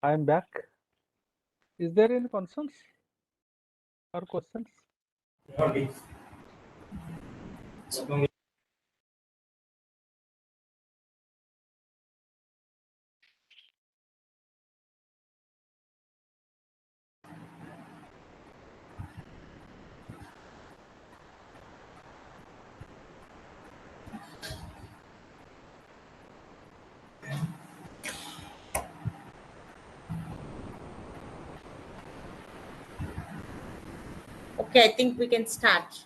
I am back. Is there any concerns or questions? Okay, I think we can start.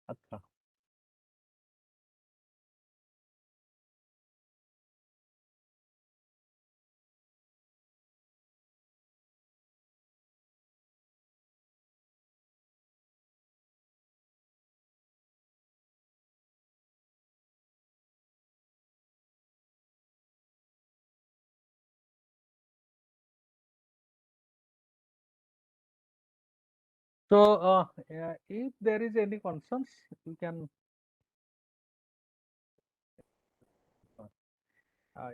अच्छा. So, if there is any concerns, you can.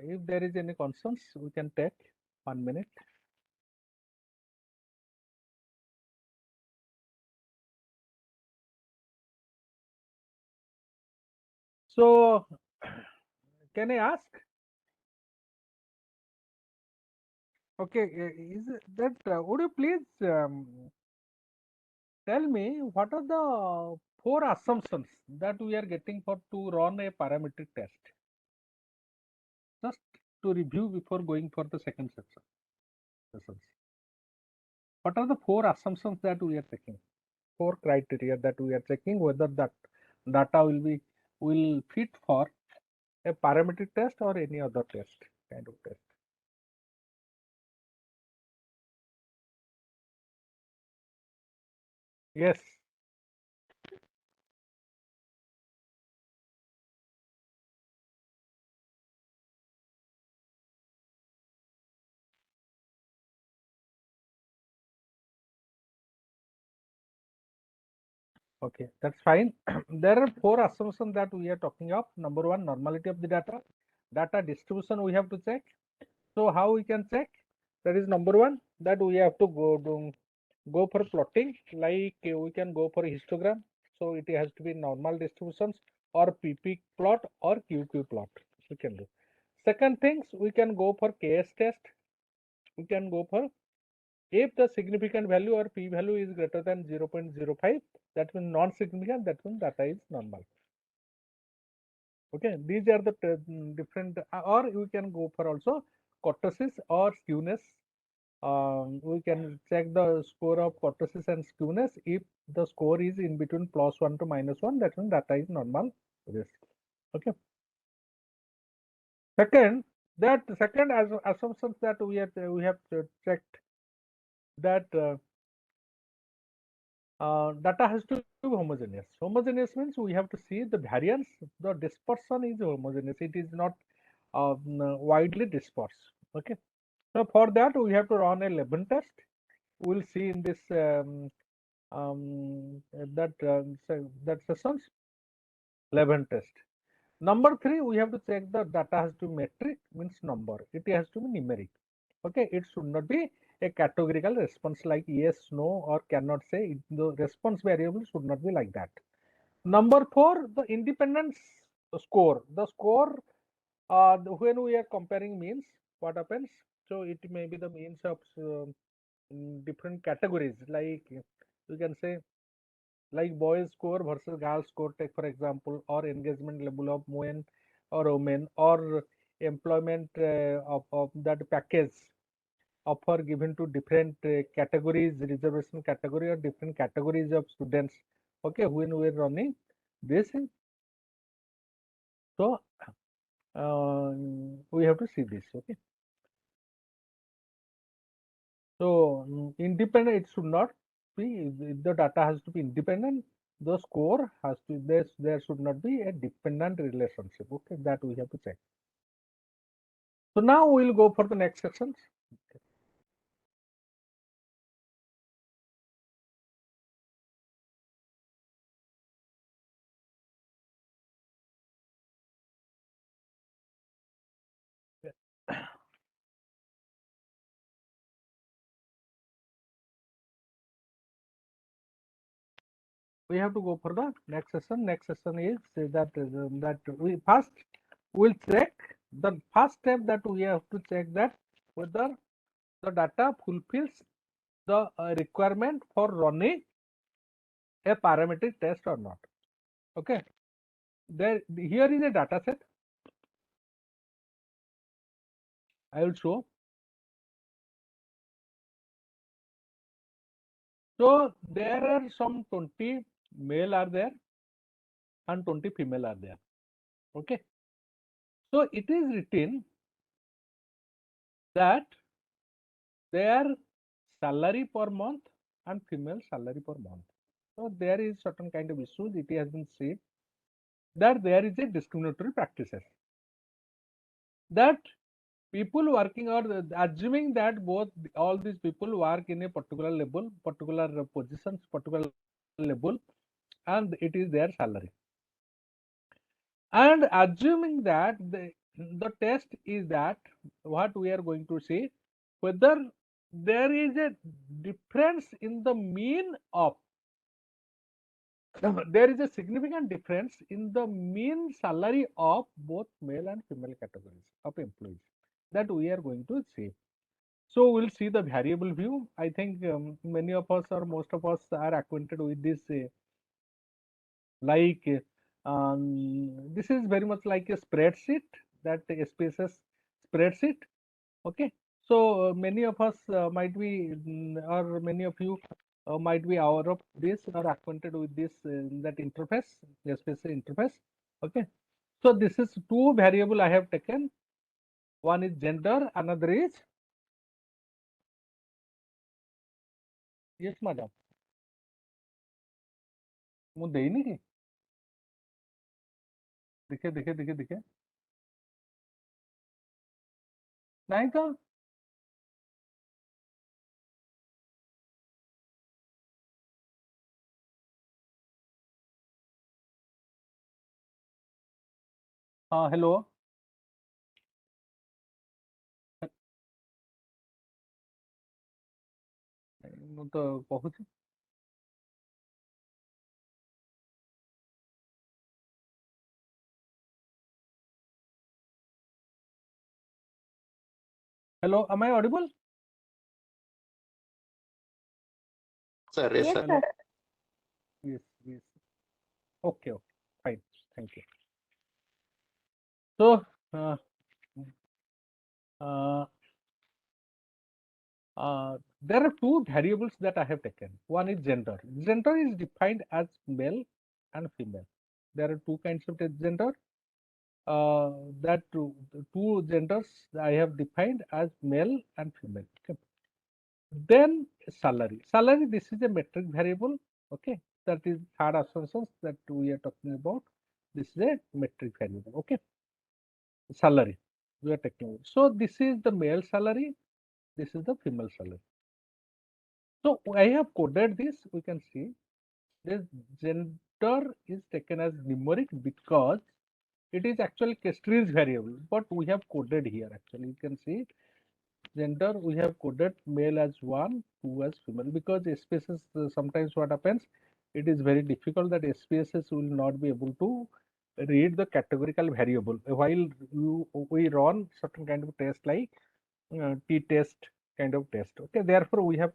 If there is any concerns, we can take 1 minute. So, can I ask? Okay, is it that would you please tell me what are the 4 assumptions that we are getting for to run a parametric test? Just to review before going for the second sessions. What are the 4 assumptions that we are taking? 4 criteria that we are checking whether that data will fit for a parametric test or any other test kind of test. Yes. Okay, that's fine. There are 4 assumptions that we are talking of. Number 1, normality of the data. Data distribution we have to check. So how we can check? That is number 1, that we have to go for plotting, like we can go for histogram. So it has to be normal distributions or PP plot or QQ plot. We can do. Second things, we can go for KS test. We can go for if the significant value or p value is greater than 0.05, that means non-significant, that means data is normal. Okay, these are the different, or we can go for also kurtosis or skewness. We can check the score of kurtosis and skewness. If the score is in between +1 to -1, that means data is normal risk. Okay. Second, that second as assumptions that we have checked that data has to be homogeneous. Homogeneous means we have to see the variance, the dispersion is homogeneous. It is not widely dispersed. Okay. So for that we have to run a Leibniz test. We will see in this that sessions Leibniz test. Number 3, we have to check the data has to be metric, means number. It has to be numeric. Okay, it should not be a categorical response like yes, no, or cannot say. The response variable should not be like that. Number 4, the independence score. The score when we are comparing means, what happens? So it may be the means of different categories, like you can say like boys score versus girls score, take for example, or engagement level of men or women, or employment of that package offer given to different categories, reservation category or different categories of students. Okay, when we are running this is. So we have to see this. Okay. So independent, it should not be. If the data has to be independent, the score has to, there should not be a dependent relationship. Okay, that we have to check. So now we will go for the next sections. We have to go for the next session. Next session is that we first will check the first step, that we have to check that whether the data fulfills the requirement for running a parametric test or not. Okay, here is a data set. I will show. So there are some 20 male are there and 20 female are there. Okay, so it is written that their salary per month and female salary per month. So there is certain kind of issues. It has been said that there is a discriminatory practices, that people working, or assuming that all these people work in a particular level, particular positions, particular level, and it is their salary, and assuming that the test is that what we are going to see, whether there is a difference in the mean of there is a significant difference in the mean salary of both male and female categories of employees, that we are going to see. So we'll see the variable view. I think many of us or most of us are acquainted with this, this is very much like a spreadsheet, that SPSS spreadsheet. Okay, so many of us might be, or many of you might be aware of this or acquainted with this, that interface, SPSS interface. Okay, so this is two variable I have taken. One is gender, another is, yes madam, ମୁଁ ଦେଇନି କି दिखे दिखे दिखे दिखे नहीं तो हाँ हेलो ମୁଁ ତ କହୁଛି hello, am I audible? Sir, yes, sir. Hello. Yes, yes. Okay, okay, fine, thank you. So uh, there are two variables that I have taken. One is gender. Gender is defined as male and female. There are two kinds of gender. That two genders I have defined as male and female. Okay. Then salary. Salary, this is a metric variable. Okay, that is third assumptions that we are talking about. This is a metric variable. Okay, salary we are taking. So this is the male salary. This is the female salary. So I have coded this. We can see this gender is taken as numeric because it is actually Castries variable, but we have coded here. Actually, you can see gender, we have coded male as 1, 2 as female, because SPSS sometimes what happens, it is very difficult that SPSS will not be able to read the categorical variable while we run certain kind of test like t-test kind of test. Okay, therefore we have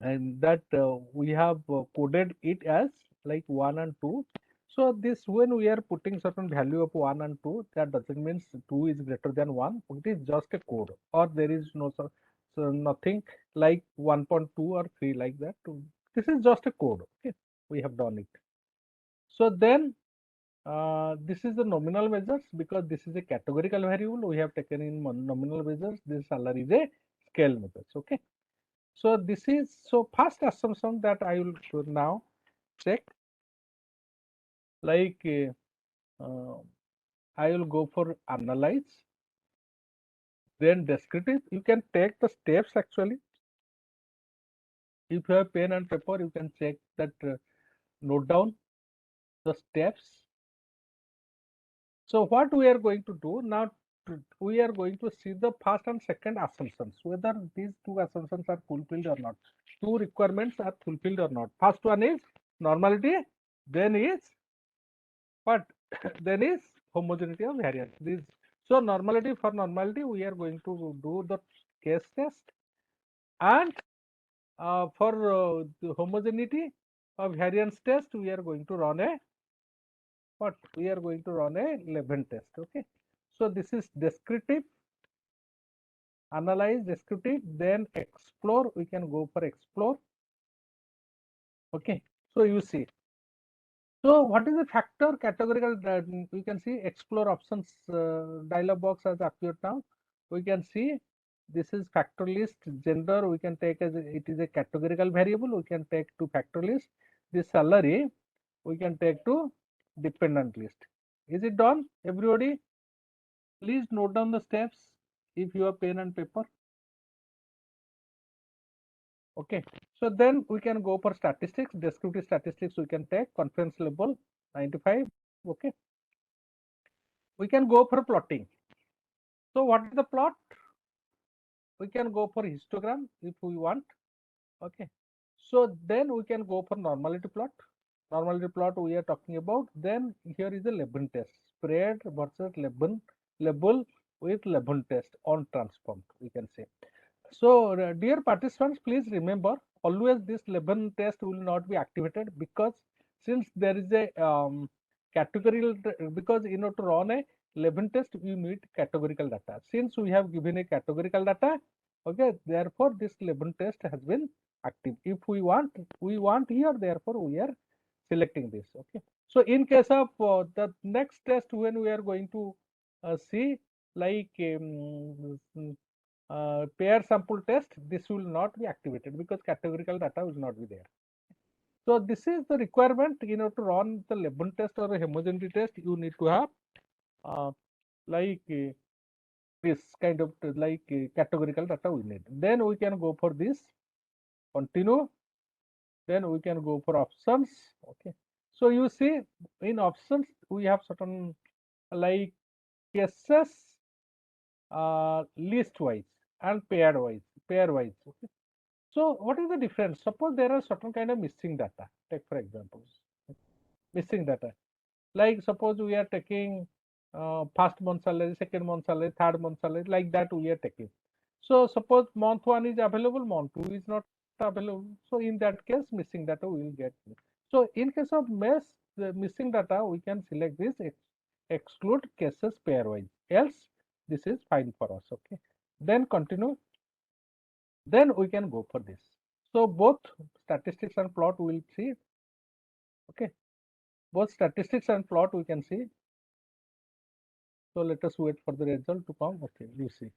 and that we have coded it as like 1 and 2. So this, when we are putting certain value of 1 and 2, that doesn't mean 2 is greater than 1. It is just a code, or there is no so nothing like 1.2 or 3 like that. This is just a code. Okay, we have done it. So then this is the nominal measures, because this is a categorical variable we have taken in nominal measures. This salary is a scale measures. Okay. So this is, so first assumption that I will now check, like I will go for analyze, then descriptive. You can take the steps actually. If you have pen and paper, you can check that, note down the steps. So what we are going to do now, we are going to see the first and second assumptions, whether these two assumptions are fulfilled or not. Two requirements are fulfilled or not. First one is normality, then is what? Then is homogeneity of variance. This, so normality, for normality we are going to do the case test, and for the homogeneity of variance test we are going to run a what? We are going to run a Leben test. Okay. So this is descriptive, analyze, descriptive, then explore. We can go for explore. Okay. So you see. So what is the factor categorical? We can see explore options dialog box has appeared now. We can see this is factor list. Gender we can take as it is a categorical variable. We can take to factor list. This salary we can take to dependent list. Is it done, everybody? Please note down the steps if you have pen and paper. Okay. So then we can go for statistics, descriptive statistics we can take, confidence level 95. Okay. We can go for plotting. So what is the plot? We can go for histogram if we want. Okay. So then we can go for normality plot. Normality plot we are talking about. Then here is a Leben test, spread versus Leben label with Leben test on transformed, we can say. So dear participants, please remember always this Leben test will not be activated, because since there is a categorical, because in order to run a Leben test you need categorical data. Since we have given a categorical data, okay, therefore this Leben test has been active. If we want here, therefore we are selecting this. Okay. So in case of the next test, when we are going to see like pair sample test, this will not be activated because categorical data will not be there. So this is the requirement. In order to run the Leben test or a homogeneity test, you need to have like this kind of like categorical data we need. Then we can go for this, continue. Then we can go for options. Okay. So you see in options we have certain like cases list wise and pair wise. Okay. So what is the difference? Suppose there are certain kind of missing data. Take for example, missing data. Like suppose we are taking first month salary, second month salary, third month salary, like that we are taking. So suppose month 1 is available, month 2 is not available. So in that case, missing data we will get. So in case of the missing data, we can select this exclude cases pairwise. Else this is fine for us. Okay. Then continue. Then we can go for this. So both statistics and plot we will see. Okay. Both statistics and plot we can see. So let us wait for the result to come. Okay, you see.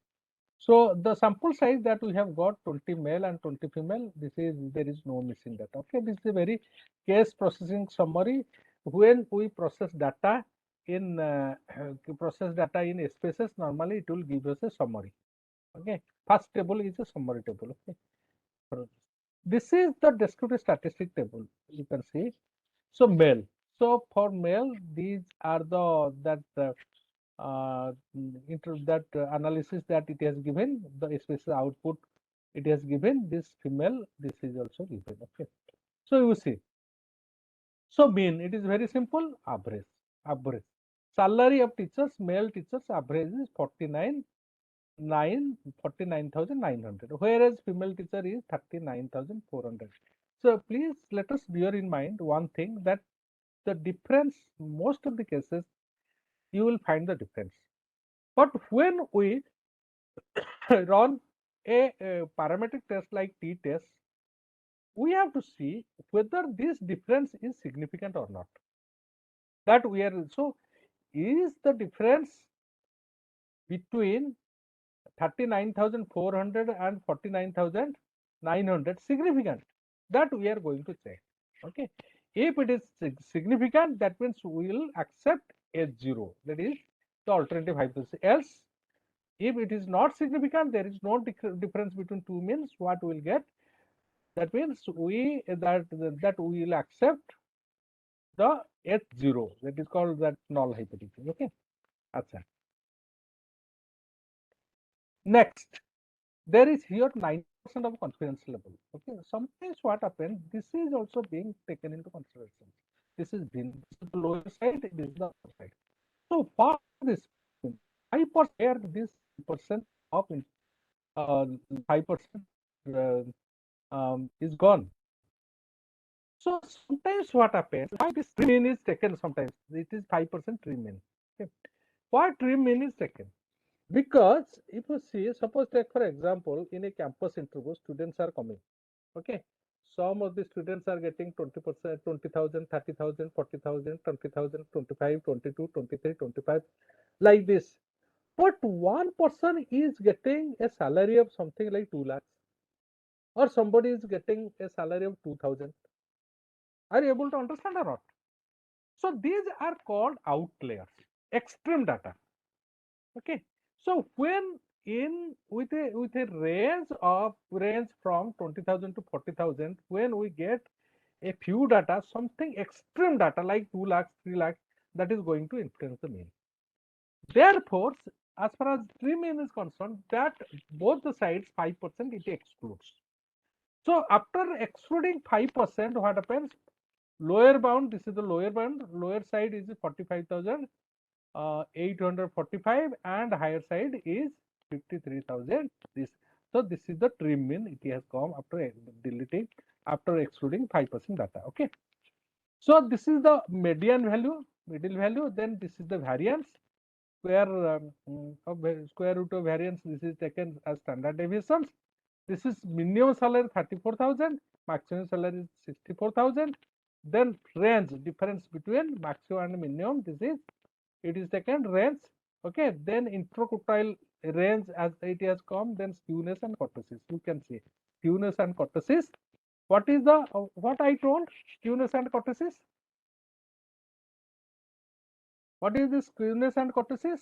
So the sample size that we have got 20 male and 20 female, this is, there is no missing data. Okay, this is a very case processing summary. When we process data in spaces, normally it will give us a summary. Okay, first table is a summary table. Okay, this is the descriptive statistic table. You can see. So male. So for male, these are the that analysis that it has given, the spaces output it has given. This female, this is also given. Okay. So you see. So mean, it is very simple. Average. Salary of teachers, male teachers average is 49,900, whereas female teacher is 39,400. So please let us bear in mind one thing, that the difference, most of the cases you will find the difference. But when we run a parametric test like t-test, we have to see whether this difference is significant or not. That we are, so is the difference between 39,400 and 49,900 significant? That we are going to check. Okay, if it is significant, that means we will accept H0, that is the alternative hypothesis. Else, if it is not significant, there is no difference between two means, what we will get, that means we that we will accept the H0, that is called that null hypothesis. Okay, acha. Next, there is here 90% of confidence level. Okay, sometimes what happens, this is also being taken into consideration. This is the lower side, this is the upper side. So for this 5% where this percent of 5% is gone. So sometimes what happens, why this trim mean is taken, sometimes it is 5% trim mean. Okay. Why trim mean is taken? Because if you see, suppose take for example, in a campus interview, students are coming. Okay. Some of the students are getting 20%, 20,000, 30,000, 40,000, 20,000, 25, 22, 23, 25, like this. But one person is getting a salary of something like 2 lakhs, or somebody is getting a salary of 2,000. Are you able to understand or not? So these are called outliers, extreme data. Okay. So when in with a range from 20,000 to 40,000, when we get a few data, something extreme data like 2 lakhs, 3 lakhs, that is going to influence the mean. Therefore, as far as trim mean is concerned, that both the sides 5% it excludes. So after excluding 5%, what happens? Lower bound, this is the lower bound, lower side is 45,845 and higher side is 53,000. So this is the trim mean, it has come after deleting, after excluding 5% data. Okay. So this is the median value, middle value, then this is the variance, square root of variance, this is taken as standard deviations. This is minimum salary 34,000, maximum salary is 64,000. Then range, difference between maximum and minimum, this is, it is taken range. Okay, then interquartile range as it has come, then skewness and kurtosis. You can see skewness and kurtosis. What is the what I told? Skewness and kurtosis. What is this skewness and kurtosis?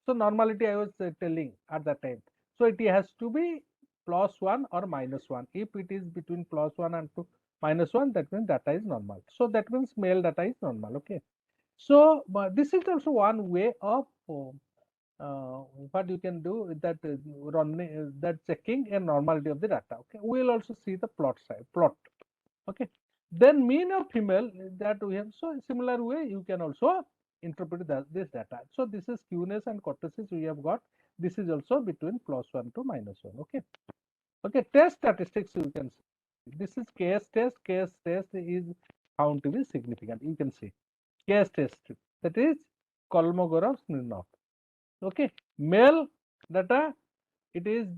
So normality I was telling at that time. So it has to be +1 or -1. If it is between +1 and -1, that means data is normal. So that means male data is normal. Okay. So this is also one way of what you can do that running that checking a normality of the data. Okay. We will also see the plot side plot. Okay. Then mean of female that we have. So similar way you can also interpret this data. So this is skewness and kurtosis we have got. This is also between +1 to -1. Okay. Okay. Test statistics you can see. This is case test. Case test is found to be significant. You can see case test, that is Kolmogorov-Smirnov. Okay. Male data, it is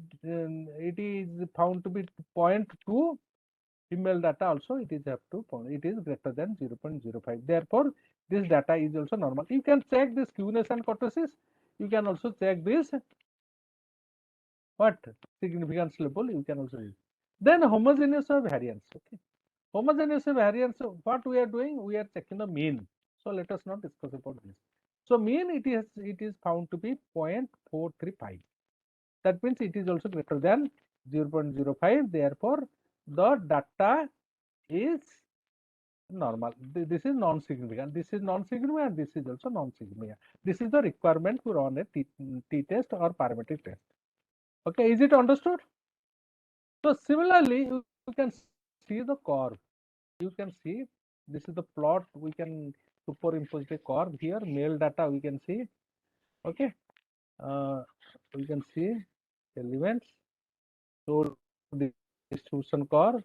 found to be 0.2. Female data also it is up to it is greater than 0.05. Therefore, this data is also normal. You can check this skewness and kurtosis. You can also check this what significance level you can also use. Then homogeneous of variance. Okay. Homogeneous of variance. So what we are doing? We are checking the mean. So let us not discuss about this. So mean it is found to be 0.435. That means it is also greater than 0.05. Therefore, the data is normal. This is non-significant. This is non-significant. This is also non-significant. This is the requirement to run a t-test or parametric test. Okay, is it understood? So similarly, you can see the curve. You can see this is the plot. We can superimpose the curve here. Male data we can see. Okay, we can see elements. So the distribution curve.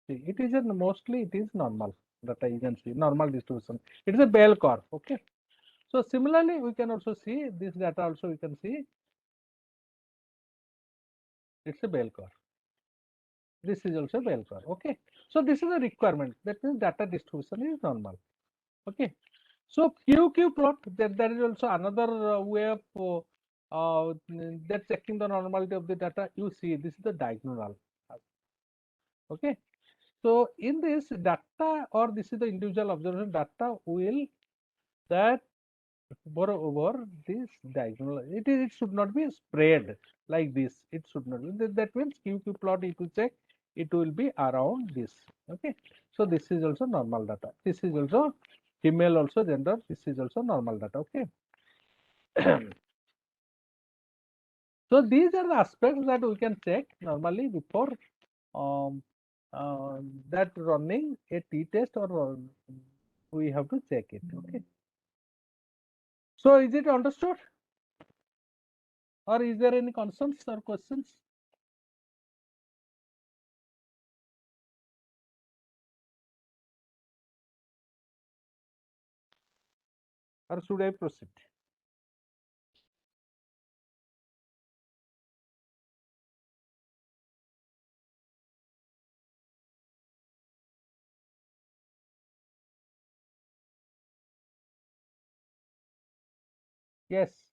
See, it is mostly it is normal data. You can see normal distribution. It is a bell curve. Okay. So similarly, we can also see this data. Also, we can see it's a bell curve. This is also bell curve. Okay. So this is a requirement. That means data distribution is normal. Okay. So QQ plot, there is also another way of that checking the normality of the data. You see, this is the diagonal. Okay. So in this data, or this is the individual observation data, will that over this diagonal. It should not be spread like this. It should not be. That means QQ plot, if you check, it will be around this. Okay. So this is also normal data. This is also female, also gender. This is also normal data. Okay. So these are the aspects that we can check normally before um, that running a t-test, or we have to check it. Okay. So is it understood, or is there any concerns or questions? Or should I proceed? Yes.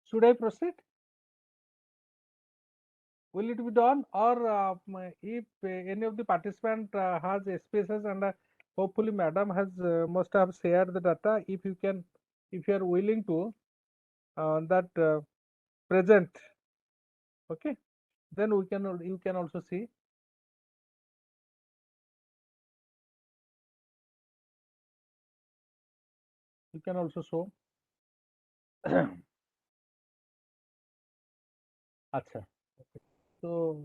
Should I proceed? Will it be done, or if any of the participant has spaces, and hopefully madam has must have shared the data. If you can, if you are willing to that present, okay, then we can, you can also see. You can also show. Acha. Okay. So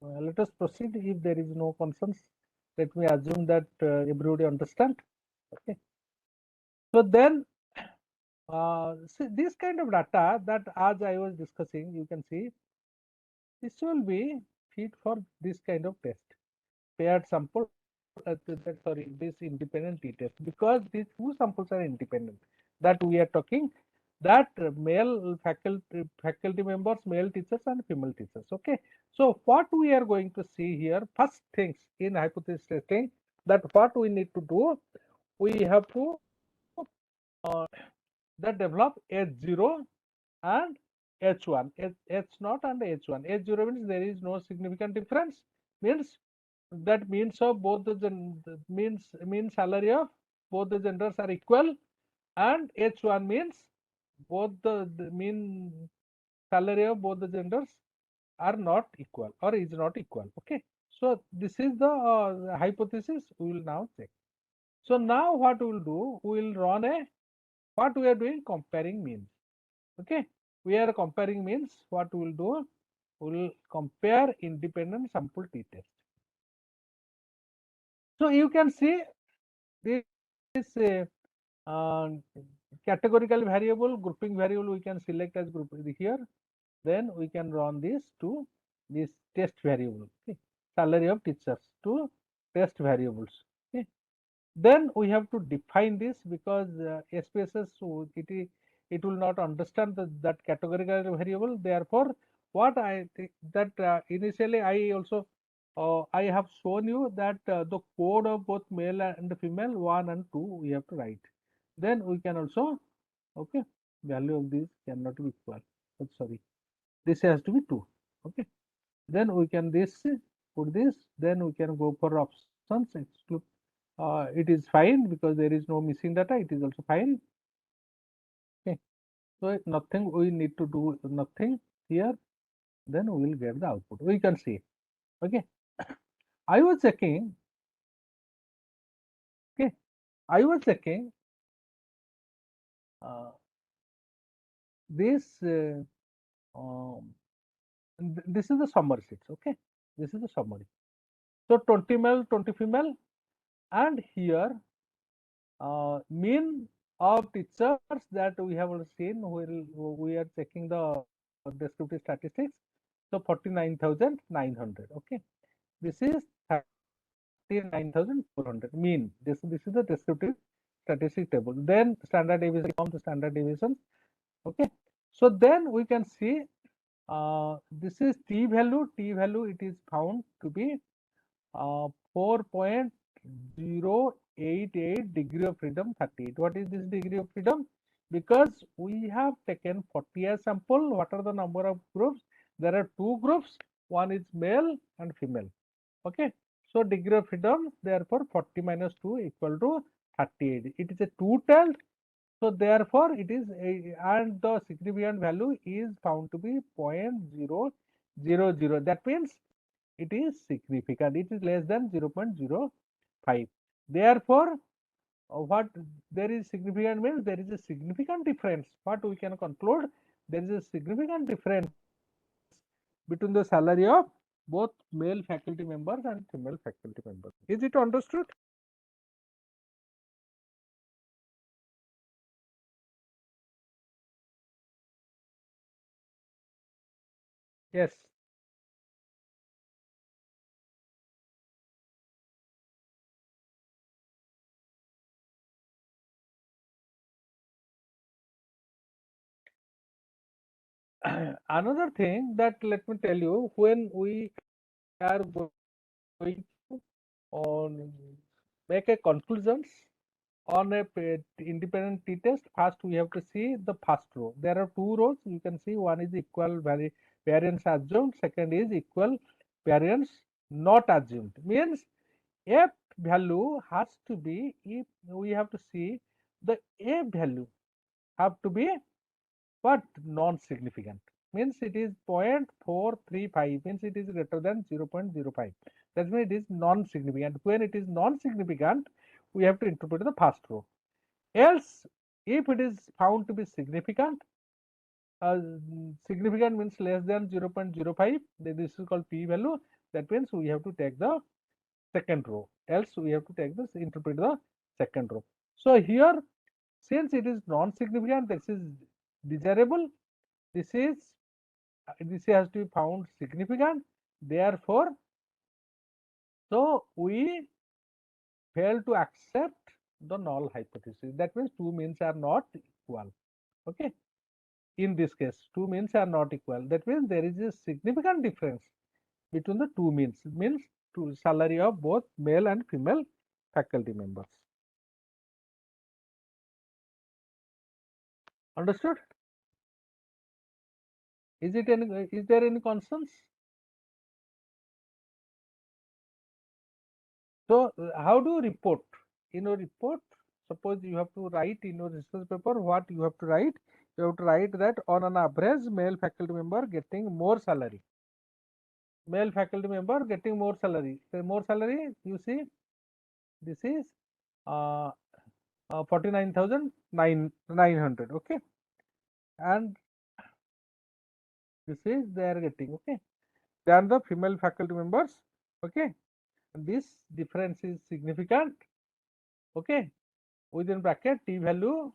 let us proceed. If there is no concerns, let me assume that everybody understand. Okay. So then, see this kind of data, that as I was discussing, you can see this will be fit for this kind of test, paired sample. Sorry, this independent t-test, because these two samples are independent. That we are talking, that male faculty members, male teachers and female teachers. Okay. So what we are going to see here, first things in hypothesis testing, that what we need to do, we have to that develop H0 and H1, H0 and H1. H0 means there is no significant difference, means that means of both the mean salary of both the genders are equal, and H1 means both the mean salary of both the genders are not equal or is not equal. Okay. So this is the hypothesis we will now check. So now what we will do, we will run a, what we are doing, comparing means. Okay. We are comparing means, what we will do, we will compare independent sample t-test. So you can see this categorical variable, grouping variable, we can select as group here. Then we can run this to this test variable, okay, salary of teachers to test variables. Okay. Then we have to define this, because SPSS, so it will not understand that categorical variable. Therefore, what I think that initially I also I have shown you that the code of both male and female 1 and 2 we have to write. Then we can also, okay, value of this cannot be equal. Oh, sorry, this has to be 2. Okay. Then we can this put this. Then we can go for options, exclude. It is fine because there is no missing data. It is also fine. Okay. So nothing we need to do, nothing here. Then we will get the output. We can see. Okay. I was checking. Okay. I was checking this. This is the summary sheet. Okay. This is the summary. So 20 male, 20 female, and here mean of teachers that we have seen when we are checking the descriptive statistics. So 49,900. Okay. This is 39,400 mean. This is the descriptive statistic table. Then standard deviation from the standard deviation. Okay. So then we can see this is t value. T value, it is found to be 4.08 0.88 degree of freedom 38. What is this degree of freedom? Because we have taken 40 as sample. What are the number of groups? There are two groups. One is male and female. Okay. So degree of freedom, therefore 40 minus 2 equal to 38. It is a two-tailed. So therefore it is and the significant value is found to be 0.000. That means it is significant. It is less than 0.05. Therefore, what there is significant means there is a significant difference. What we can conclude, there is a significant difference between the salary of both male faculty members and female faculty members. Is it understood? Yes. Another thing that let me tell you, when we are going to make a conclusions on a independent t-test, first we have to see the first row. There are two rows. You can see one is equal variance assumed, second is equal variance not assumed. Means f value has to be, if we have to see the a value have to be but non-significant, means it is 0.435, means it is greater than 0.05. That means it is non-significant. When it is non-significant, we have to interpret the first row. Else, if it is found to be significant, significant means less than 0.05, this is called p value. That means we have to take the second row. Else, we have to take this, interpret the second row. So here, since it is non-significant, this is desirable. This has to be found significant. Therefore, so we fail to accept the null hypothesis. That means two means are not equal. Okay. In this case, two means are not equal. That means there is a significant difference between the two means. Means to salary of both male and female faculty members. Understood? Is there any concerns? So how do you report? In your report, suppose you have to write in your research paper, what you have to write? You have to write that on an average, male faculty member getting more salary. Male faculty member getting more salary. The more salary, you see, this is 49,900. Okay. And this is they are getting, okay. Then the female faculty members, okay. And this difference is significant, okay. Within bracket, t value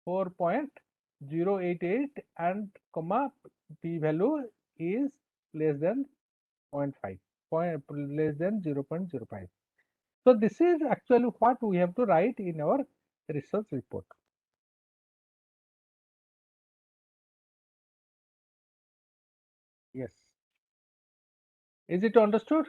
4.088 and comma p value is less than 0.5, less than 0.05. So this is actually what we have to write in our research report. Yes. Is it understood?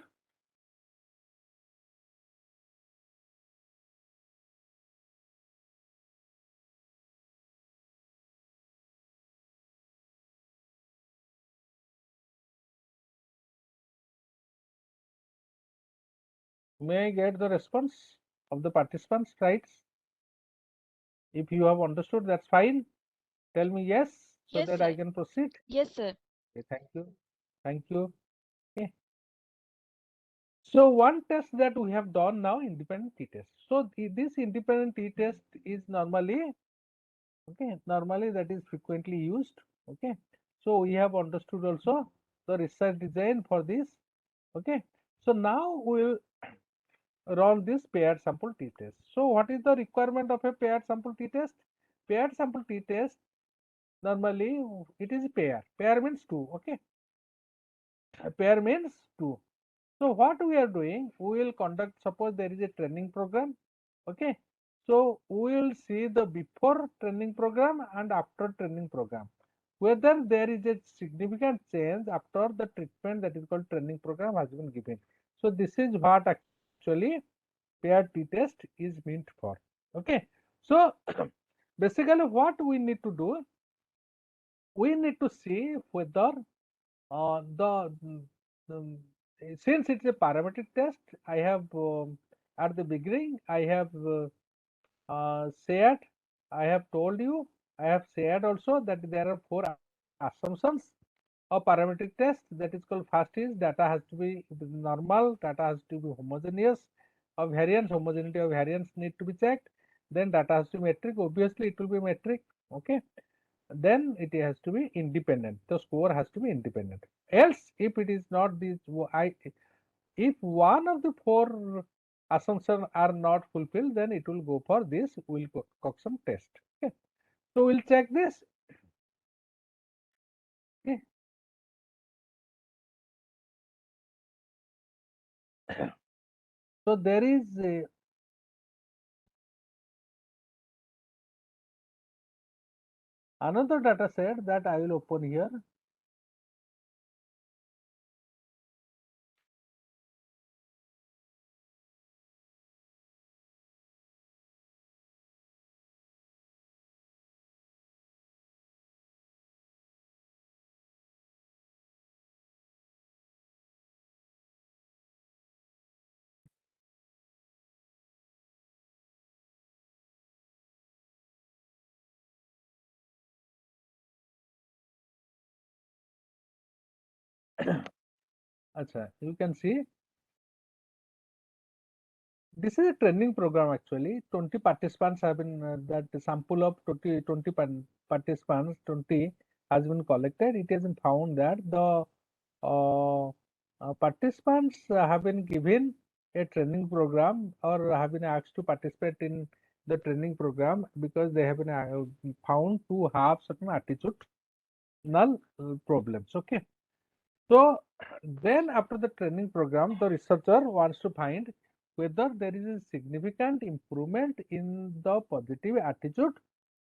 May I get the response of the participants, right? If you have understood, that's fine. Tell me yes, so Yes, that sir. I can proceed. Yes, sir. Okay, thank you. Thank you. Okay. So one test that we have done now, independent t-test. So this independent t-test is normally, okay, normally that is frequently used. Okay. So we have understood also the research design for this. Okay. So now we will run this paired sample t-test. So what is the requirement of a paired sample t-test? Paired sample t-test, normally it is pair. Pair means two. Okay. A pair means two. So what we are doing, we will conduct, suppose there is a training program. Okay. So we will see the before training program and after training program, whether there is a significant change after the treatment that is called training program has been given. So this is what actually paired t-test is meant for. Okay. So basically what we need to do, we need to see whether the since it's a parametric test, I have at the beginning I have said, I have told you, I have said also that there are 4 assumptions of parametric test. That is called, first is data has to be normal, data has to be homogeneous, of variance, homogeneity of variance need to be checked. Then data has to be metric, obviously it will be metric. Okay. Then it has to be independent. The score has to be independent. Else, if it is not this, if one of the 4 assumptions are not fulfilled, then it will go for this Wilcoxon test. Okay. So we'll check this. Okay. So there is another data set that I will open here. Acha, you can see this is a training program actually. 20 participants have been, that sample of 20 participants, 20 has been collected. It has been found that the participants have been given a training program or have been asked to participate in the training program because they have been found to have certain attitudinal problems. Okay. So then after the training program, the researcher wants to find whether there is a significant improvement in the positive attitude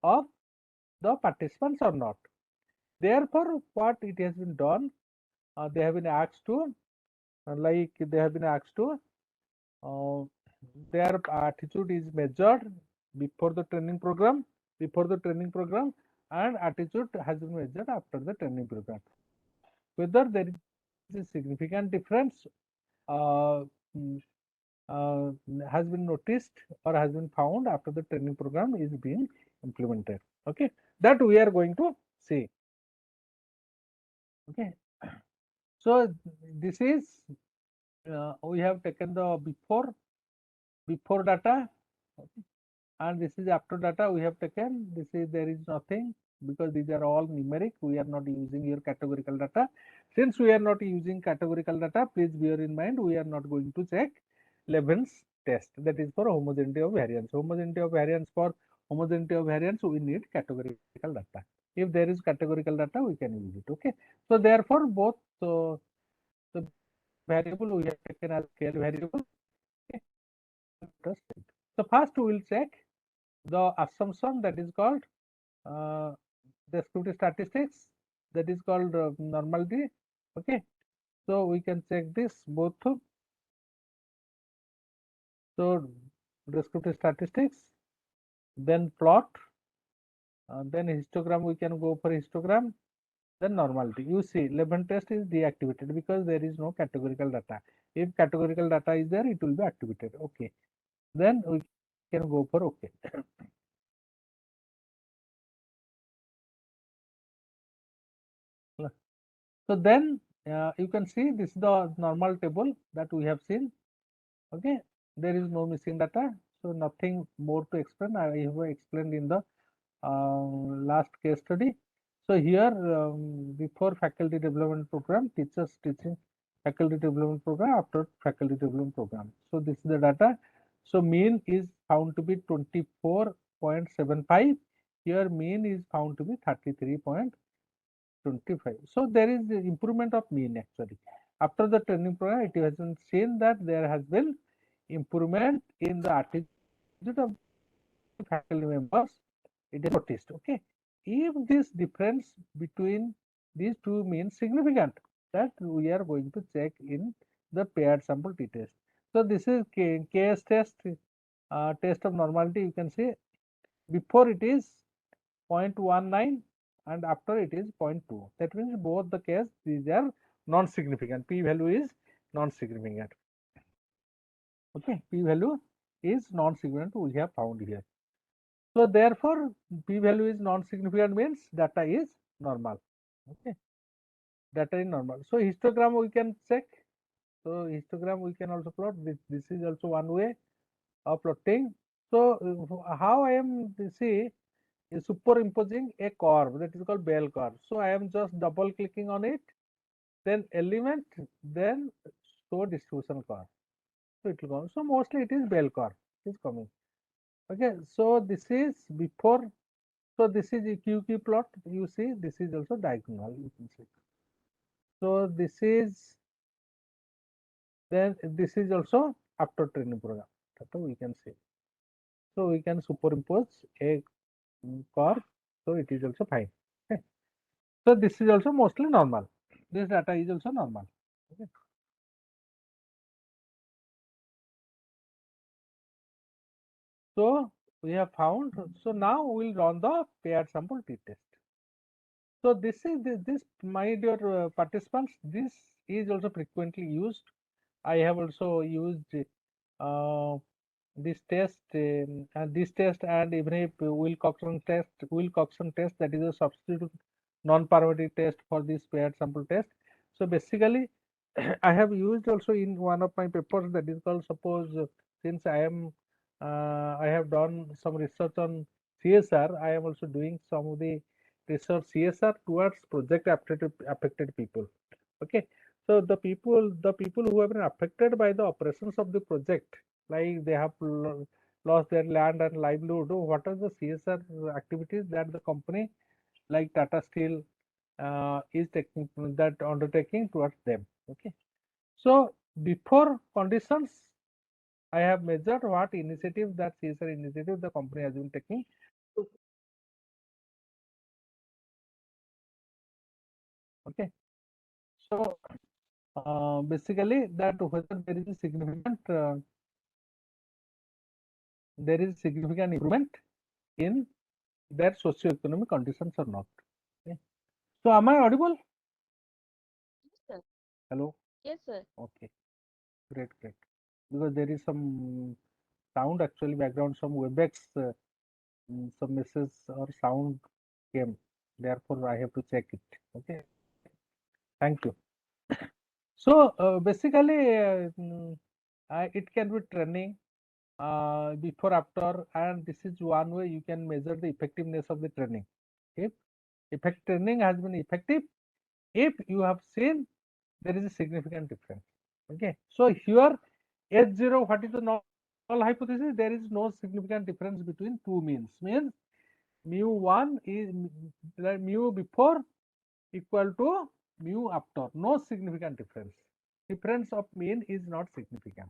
of the participants or not. Therefore, what it has been done, they have been asked to, uh, their attitude is measured before the training program, and attitude has been measured after the training program. Whether there is a significant difference uh, mm, has been noticed or has been found after the training program is being implemented. Okay, that we are going to see. Okay, so this is we have taken the before data, okay, and this is after data we have taken. This is, there is nothing because these are all numeric. We are not using your categorical data. Since we are not using categorical data, please bear in mind we are not going to check Levin's test, that is for homogeneity of variance. For homogeneity of variance we need categorical data. If there is categorical data we can use it. Okay, so therefore both the variable we have taken as scale variable. Okay. So first we will check the assumption that is called uh, descriptive statistics, that is called normality. Okay, so we can check this both. So descriptive statistics, then plot, then histogram, we can go for histogram, then normality. You see, Leban test is deactivated because there is no categorical data. If categorical data is there, it will be activated. Okay, then we can go for okay. So then you can see this is the normal table that we have seen. Okay, there is no missing data, so nothing more to explain. I have explained in the last case study. So here before faculty development program, teachers teaching faculty development program, after faculty development program. So this is the data. So mean is found to be 24.75. Here mean is found to be 33.25. So there is the improvement of mean actually. After the training program, it has been seen that there has been improvement in the attitude of faculty members. It is noticed. Okay, if this difference between these two means significant, that we are going to check in the paired sample t-test. So this is KS test, test of normality. You can see before it is 0.19 and after it is 0.2. That means both the case these are non-significant. P value is non-significant. Okay, P value is non-significant. We have found here. So therefore, P value is non-significant means data is normal. Okay, data is normal. So histogram we can check. So histogram we can also plot. This is also one way of plotting. So how I am see is superimposing a curve that is called bell curve. So I am just double clicking on it, then element, then show distribution curve. So it will come. So mostly it is bell curve is coming. Okay, so this is before. So this is a QQ plot. You see, this is also diagonal. You can see. So this is then this is also after training program. That we can see. So we can superimpose a curve. So it is also fine. Okay. So this is also mostly normal. This data is also normal. Okay. So we have found. So now we'll run the paired sample t-test. So this is this my dear participants. This is also frequently used. I have also used this test and this test, and even if Wilcoxon test, that is a substitute non-parametric test for this paired sample test. So basically I have used also in one of my papers, that is called, suppose since I have done some research on CSR, I am also doing some of the research CSR towards project affected people. Okay, so the people who have been affected by the operations of the project, like they have lost their land and livelihood, what are the CSR activities that the company like Tata Steel is taking, that undertaking towards them. Okay, so before conditions, I have measured what initiative, that CSR initiative the company has been taking. Okay, so basically that whether there is a significant improvement in their socio-economic conditions or not. Okay. So am I audible? Yes, sir. Hello. Yes, sir. Okay, great. Because there is some sound actually background, some Webex, some message or sound came. Therefore, I have to check it. Okay. Thank you. So basically, it can be training before, after, and this is one way you can measure the effectiveness of the training. If training has been effective, if you have seen there is a significant difference. Okay, so here H0, what is the null hypothesis? There is no significant difference between two means. Means mu1 is mu before equal to mu after. No significant difference. Difference of mean is not significant.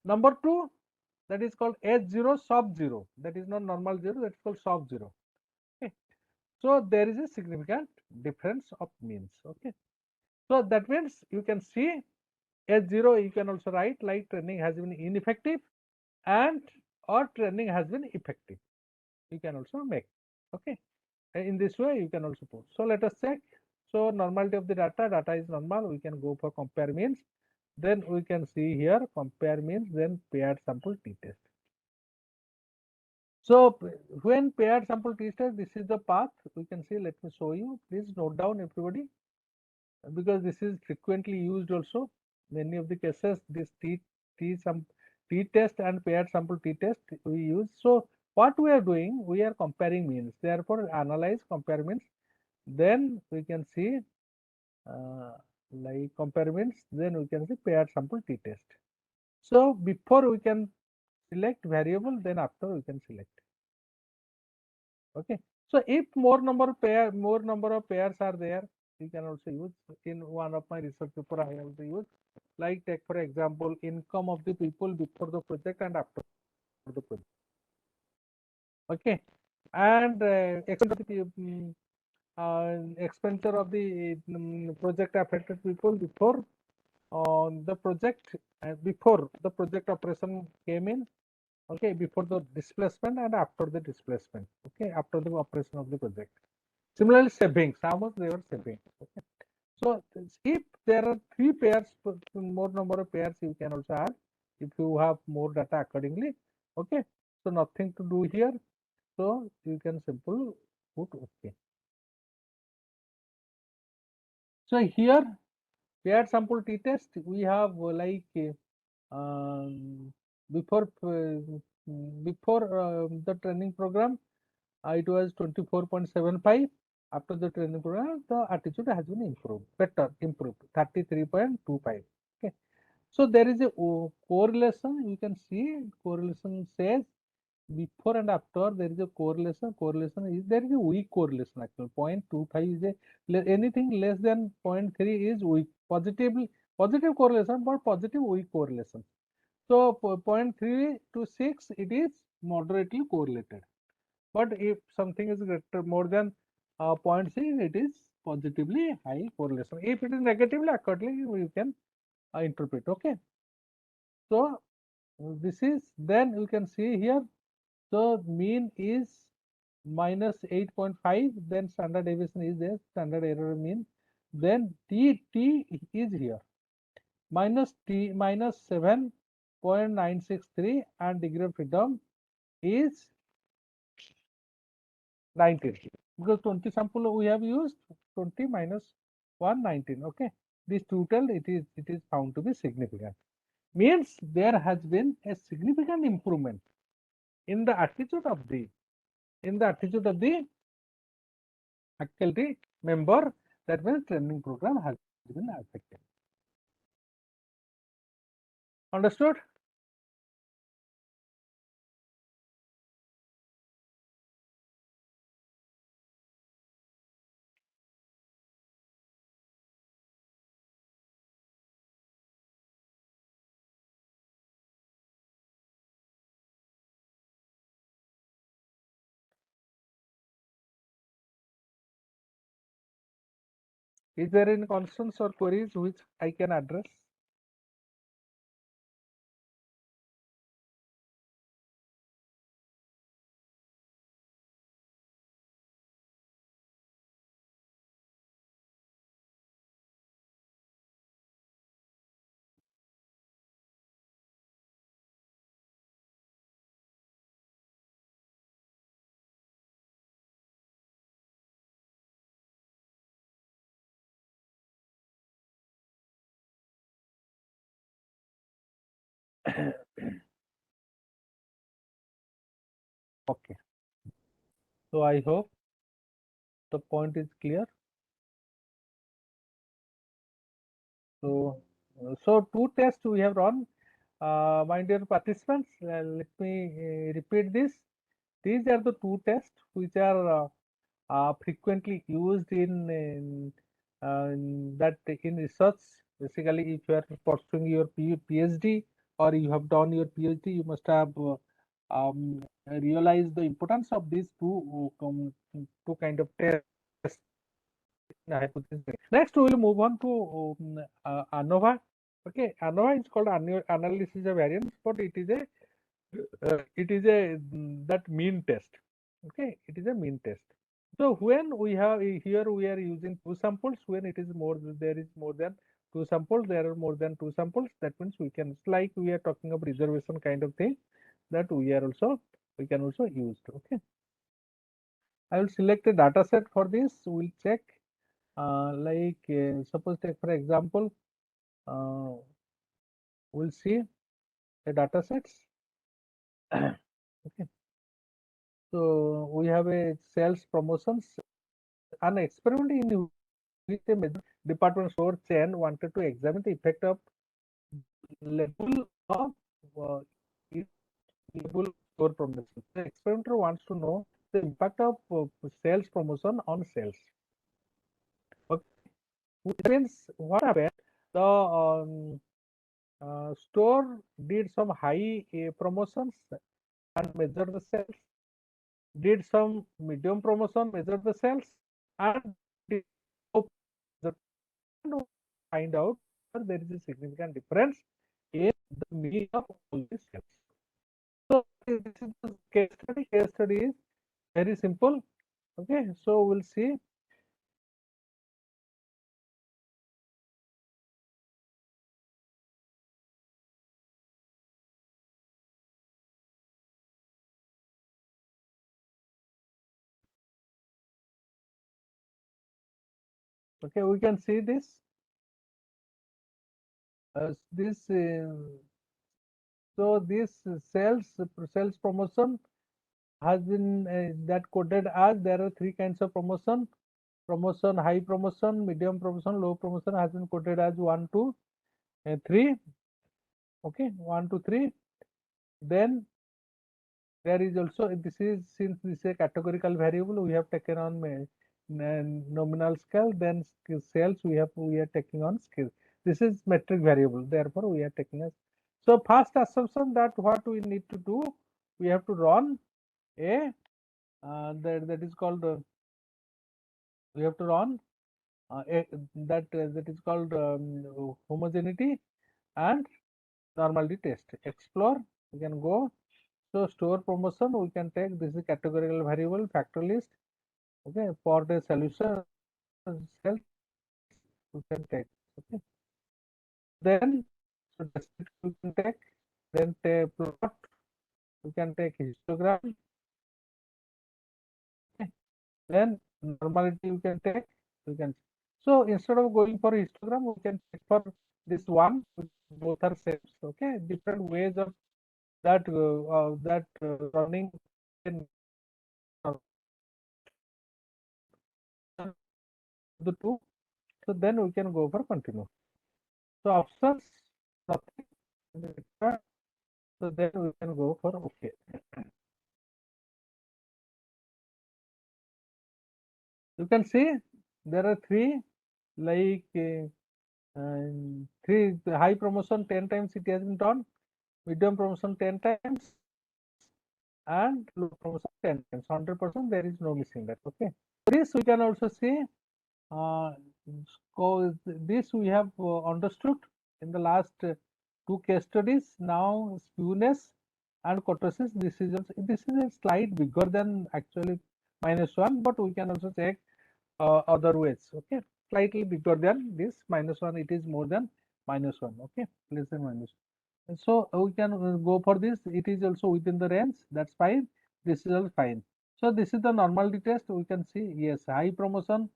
Number two, that is called H0 sub 0. That is not normal 0. That is called sub 0. Okay. So there is a significant difference of means. Okay. So that means you can see H0, you can also write like training has been ineffective and or training has been effective. You can also make. Okay. And in this way you can also put. So let us check. So normality of the data is normal. We can go for compare means. Then we can see here compare means, then paired sample t-test. So when paired sample t-test, this is the path we can see. Let me show you. Please note down everybody, because this is frequently used also. Many of the cases, this t-test and paired sample t-test we use. So what we are doing, we are comparing means. Therefore, analyze compare means. Then we can see like compare means. Then we can see paired sample t-test. So before we can select variable, then after we can select. Okay. So if more number of pairs are there, you can also use. In one of my research paper, I also use. Like take for example, income of the people before the project and after the project. Okay. And expenditure of the project affected people before the project before the project operation came in, okay, before the displacement and after the displacement, okay, after the operation of the project. Similarly, savings, how much they were saving. Okay. So if there are 3 pairs, more number of pairs you can also add if you have more data accordingly. Okay. So nothing to do here. So you can simply put okay. So here paired sample t-test we have like before the training program it was 24.75. After the training program the attitude has been improved, better improved, 33.25. Okay. So there is a correlation, you can see correlation says before and after there is a correlation. Correlation is, there is a weak correlation actually. 0.25 is a, anything less than 0.3 is weak. Positive correlation, but positive weak correlation. So 0.3 to 6 it is moderately correlated. But if something is greater more than 0.6 it is positively high correlation. If it is negatively, accordingly you can interpret. Okay. So this is, then you can see here. So mean is minus 8.5, then standard deviation is there, standard error mean. Then t is here, minus 7.963, and degree of freedom is 19, because 20 sample we have used, 20 minus 119. Okay, this total it is found to be significant. Means there has been a significant improvement in the attitude of the faculty member, that means training program has been affected. Understood? Is there any concerns or queries which I can address? Okay. So I hope the point is clear. So, so 2 tests we have run. My dear participants, let me repeat this. These are the 2 tests which are frequently used in that in research. Basically, if you are pursuing your PhD or you have done your PhD, you must have realized the importance of these two kind of tests. Next, we will move on to ANOVA. Okay, ANOVA is called analysis of variance, but it is a that mean test. Okay, it is a mean test. So when we have here we are using 2 samples, when it is more, there is more than 2 samples, there are more than 2 samples, that means we can, like we are talking of reservation kind of thing, that we can also use. Okay, I will select a data set for this. We'll check suppose take for example, we'll see a data sets. Okay, so we have a sales promotions, an experiment in which a department store chain wanted to examine the effect of level of level store promotion. The experimenter wants to know the impact of sales promotion on sales. Okay, which means what happened? The store did some high promotions and measure the sales, did some medium promotion, measure the sales, and did find out there is a significant difference in the mean of all these cells. So this is the case study. Case study is very simple. Okay, so we'll see. Okay, we can see this. This so this cells promotion has been that coded as there are three kinds of promotion: high promotion, medium promotion, low promotion has been coded as 1, 2, 3. Okay, 1, 2, 3. Then there is also, this is, since this is a categorical variable, we have taken on nominal scale. Then cells we are taking on scale. This is metric variable, therefore we are taking as. So first assumption that what we need to do, we have to run a that is called we have to run that is called homogeneity and normality test. Explore, we can go. So store promotion, we can take, this is categorical variable, factor list. Okay, for the solution cells we can take. Okay, then so descriptive we can take, then take plot, we can take histogram. Okay, then normality we can take, we can. So instead of going for histogram, we can check for this one, both are same. Okay, different ways of that running in the two. So then we can go for continue. So options nothing. So then we can go for OK. You can see there are three, like three high promotion 10 times it has been done, medium promotion 10 times, and low promotion 10 times. 100% there is no missing that. Okay. This we can also see. This we have understood in the last two case studies. Now skewness and kurtosis, this is a slight bigger than actually -1, but we can also check other ways. Okay, slightly bigger than this -1, it is more than -1. Okay, less than -1. And so we can go for this. It is also within the range. That's fine. This is also fine. So this is the normality test. We can see, yes, high promotion,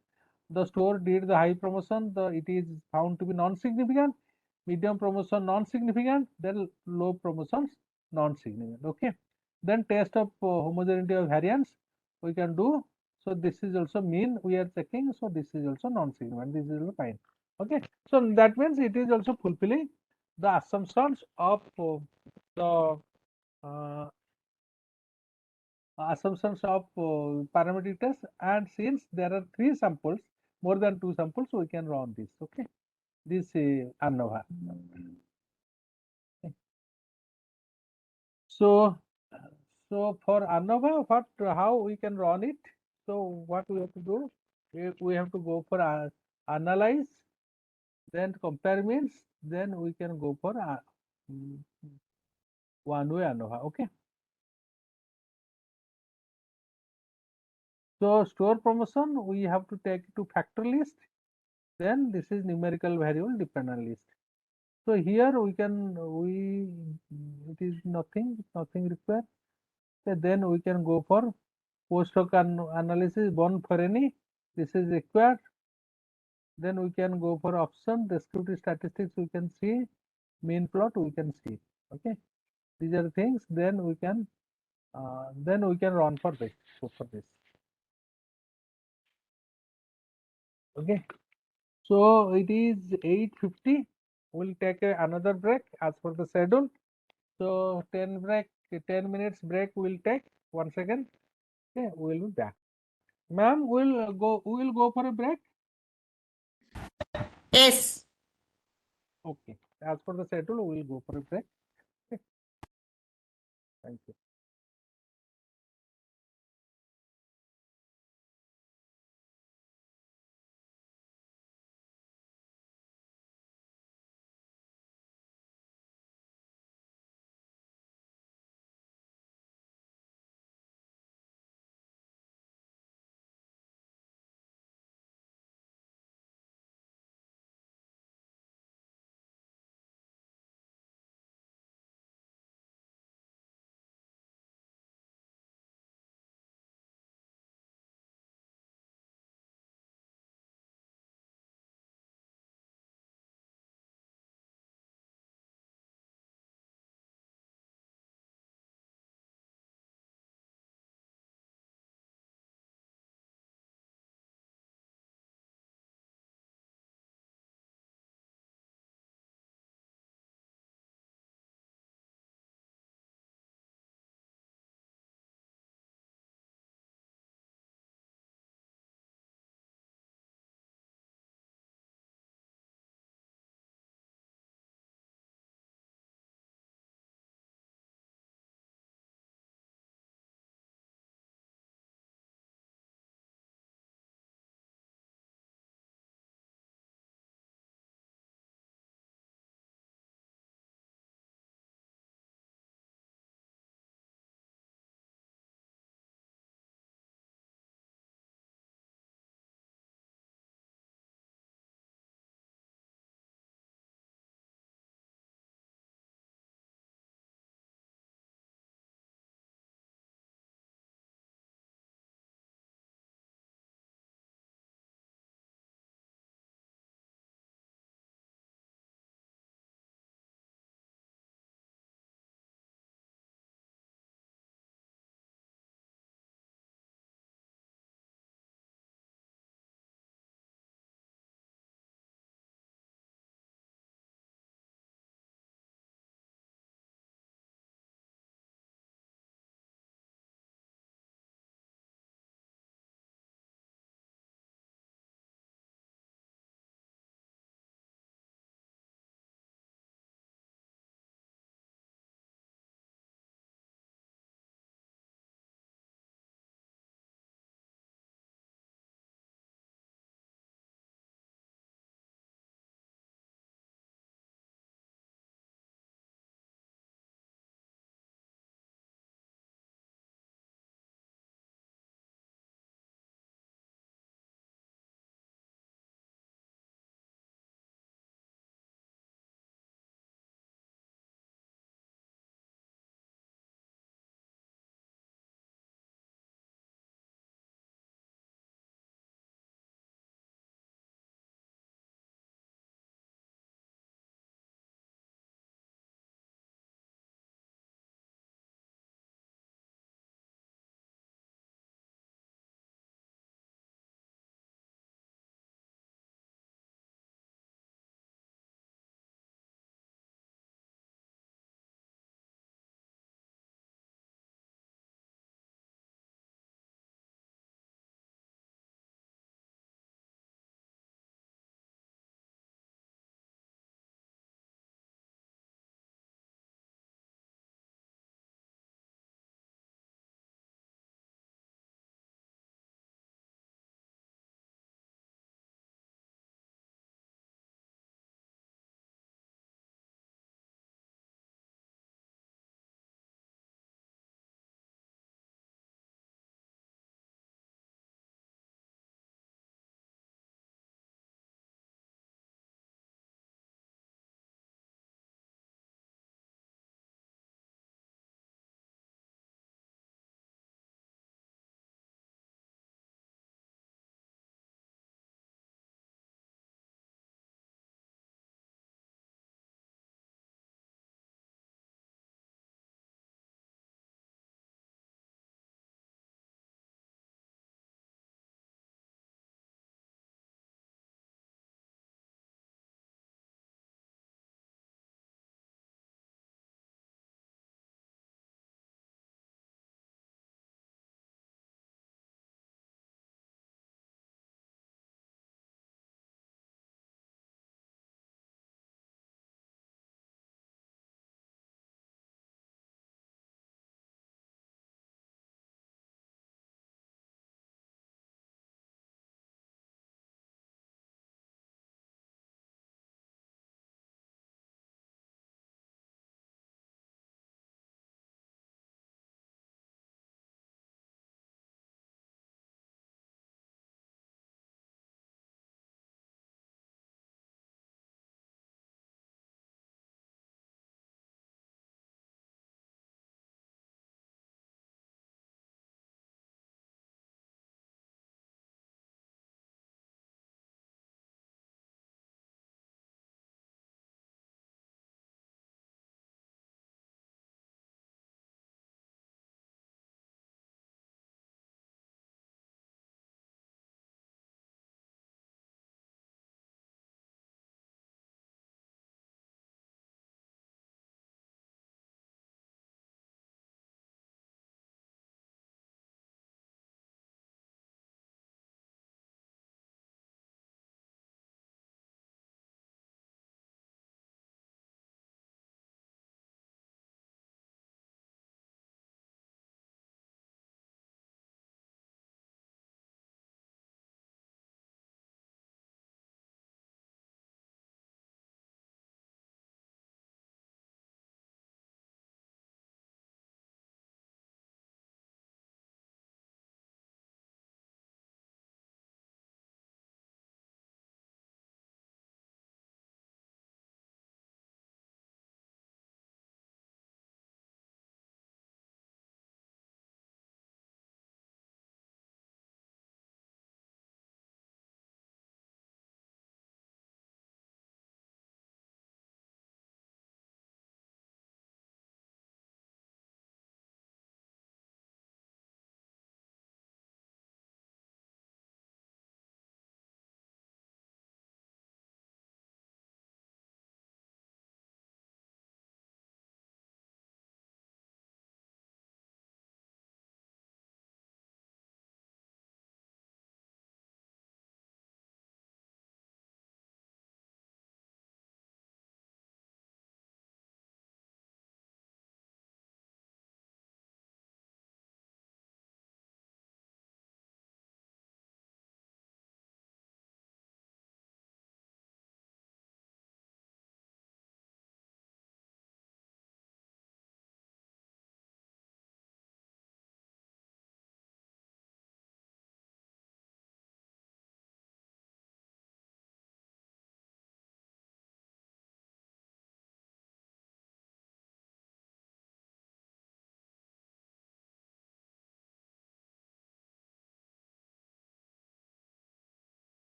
the store did the high promotion, it is found to be non-significant. Medium promotion non-significant, then low promotions non-significant. Okay, then test of homogeneity of variance we can do. So this is also mean we are checking. So this is also non-significant. This is also fine. Okay, so that means it is also fulfilling the assumptions of the uh, parametric test. And since there are three samples, more than two samples, we can run this. Okay, this ANOVA. Okay. So for ANOVA, how we can run it? So what we have to do, we have to go for analyze, then compare means, then we can go for one way ANOVA. Okay. So store promotion, we have to take to factor list. Then this is numerical variable dependent list. So here it is nothing required. Okay, then we can go for post hoc analysis, one for any. This is required. Then we can go for option, descriptive statistics we can see, mean plot we can see. Okay, these are things. Then we can run for this. Go for this. Okay, so it is 8:50. We'll take another break as per the schedule. So 10 minutes break we'll take. 1 second. Okay, we'll be back. Ma'am, we will go for a break. Yes. Okay, as per the schedule, we'll go for a break. Okay. Thank you.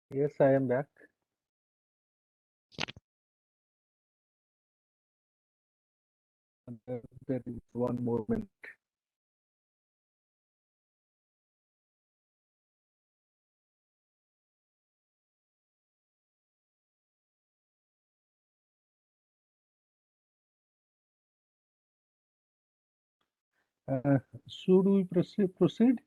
Yes, I am back. There is one more minute. Should we proceed?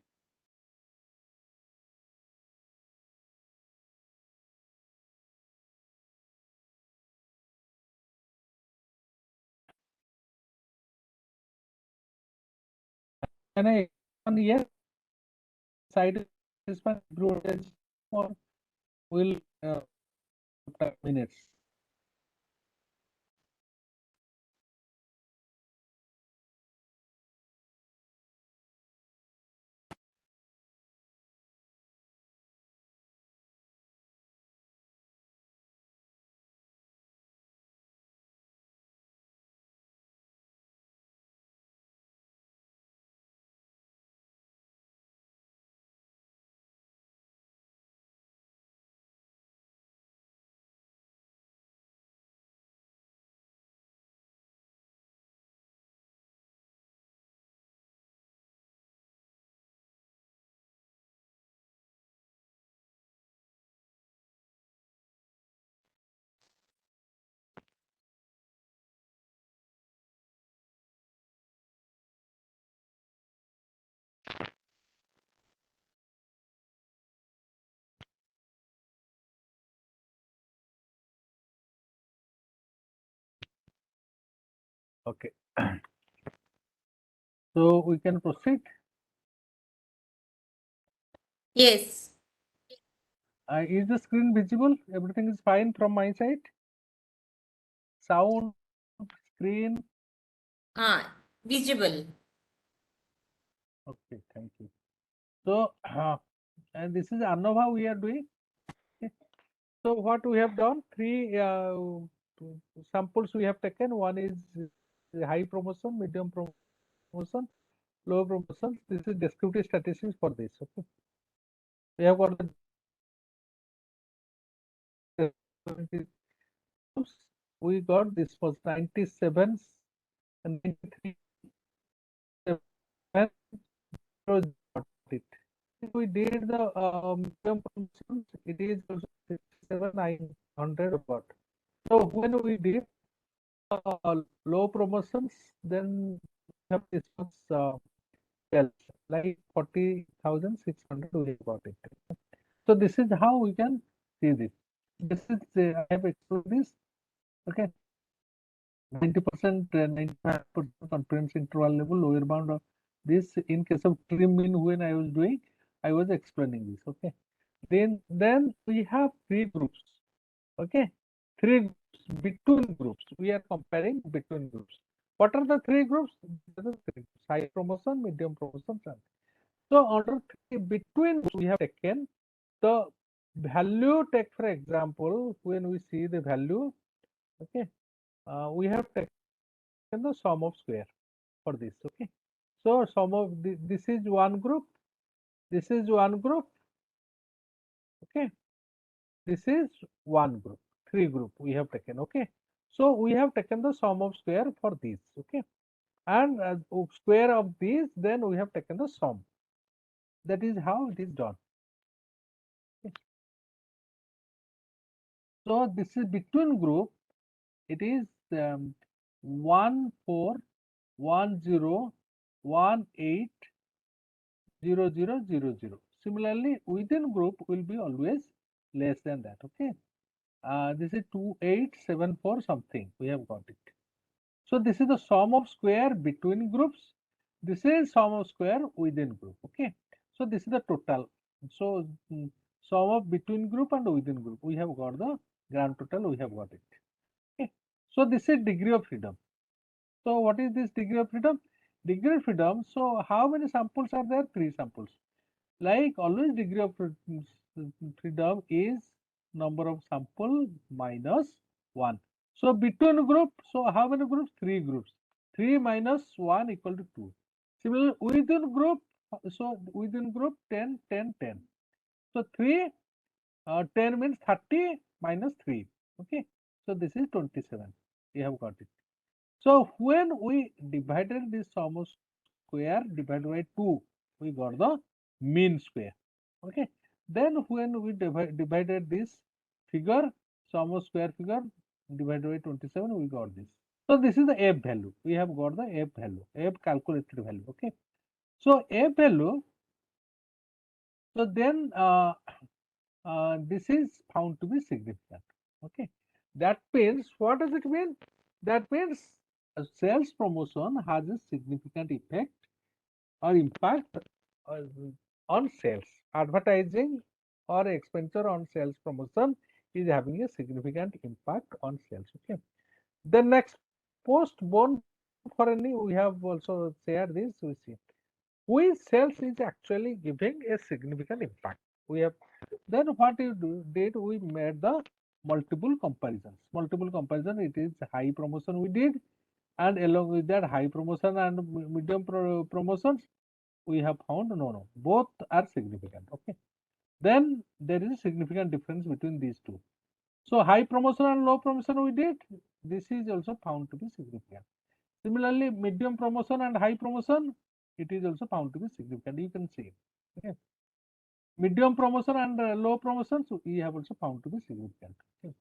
Can I on yes side is my voltage or will minutes? Okay. So we can proceed. Yes. Is the screen visible? Everything is fine from my side. Sound, screen. Visible. Okay, thank you. So, and this is ANOVA we are doing. Okay. So what we have done, three samples we have taken. One is high promotion, medium promotion, low promotion. This is descriptive statistics for this. Okay. We have got the we got this was 97 and 93. It. If we did the medium promotions, it is 67,900 watt. So when we did low promotions, then we have this was like 40,600 we got it. So this is how we can see this. This is I have explored this. Okay, 90%, 95% confidence interval level, lower bound of this. In case of trim mean, when I was doing, I was explaining this. Okay, then we have three groups. Okay, three groups, between groups. We are comparing between groups. What are the three groups? The three groups, high promotion, medium promotion, and so under three between we have taken the value. Take for example, when we see the value, okay, we have taken the sum of square for this. Okay, so sum of this is one group, this is one group. Okay, this is one group, three group we have taken. Okay, so we have taken the sum of square for these. Okay, and square of these, then we have taken the sum. That is how it is done. Okay. So this is between group. It is 1 4 1 0 1 8 0 0 0 0. Similarly, within group will be always less than that. Okay. This is 2874 something. We have got it. So this is the sum of square between groups. This is sum of square within group. Okay. So this is the total. So sum of between group and within group. We have got the grand total. We have got it. Okay. So this is degree of freedom. So what is this degree of freedom? Degree of freedom. So how many samples are there? Three samples. Like always, degree of freedom is number of sample minus 1. So between group, so how many groups? Three groups. 3 minus 1 equal to 2. Similarly, within group, so within group 10, 10, 10. So 3 10 means 30 minus 3. Okay. So this is 27. We have got it. So when we divided this sum of square divided by 2, we got the mean square. Okay. Then when we divided this figure, sum of square figure divided by 27, we got this. So this is the F value. We have got the F value, F calculated value. Okay. So F value. So then this is found to be significant. Okay. That means, what does it mean? That means a sales promotion has a significant effect or impact uh, on sales. Advertising or expenditure on sales promotion is having a significant impact on sales. Okay. The next, post born for any, we have also shared this. We see we sales is actually giving a significant impact. We have, then what you did, we made the multiple comparisons. Multiple comparison, it is high promotion we did, and along with that high promotion and medium promotions, we have found no, both are significant. Okay. Then there is a significant difference between these two. So high promotion and low promotion we did, this is also found to be significant. Similarly, medium promotion and high promotion, it is also found to be significant. You can see. Okay. Medium promotion and low promotions, we have also found to be significant. Okay.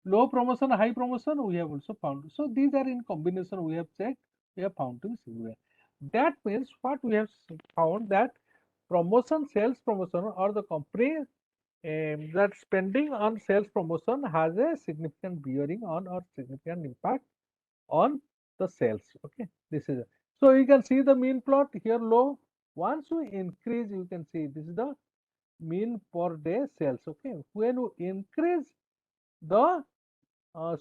Low promotion, high promotion, we have also found. So these are in combination, we have checked, we have found to be significant. That means what we have found, that promotion, sales promotion, or the company that spending on sales promotion has a significant bearing on or significant impact on the sales. Okay, this is so you can see the mean plot here low. Once we increase, you can see this is the mean per day sales. Okay, when we increase the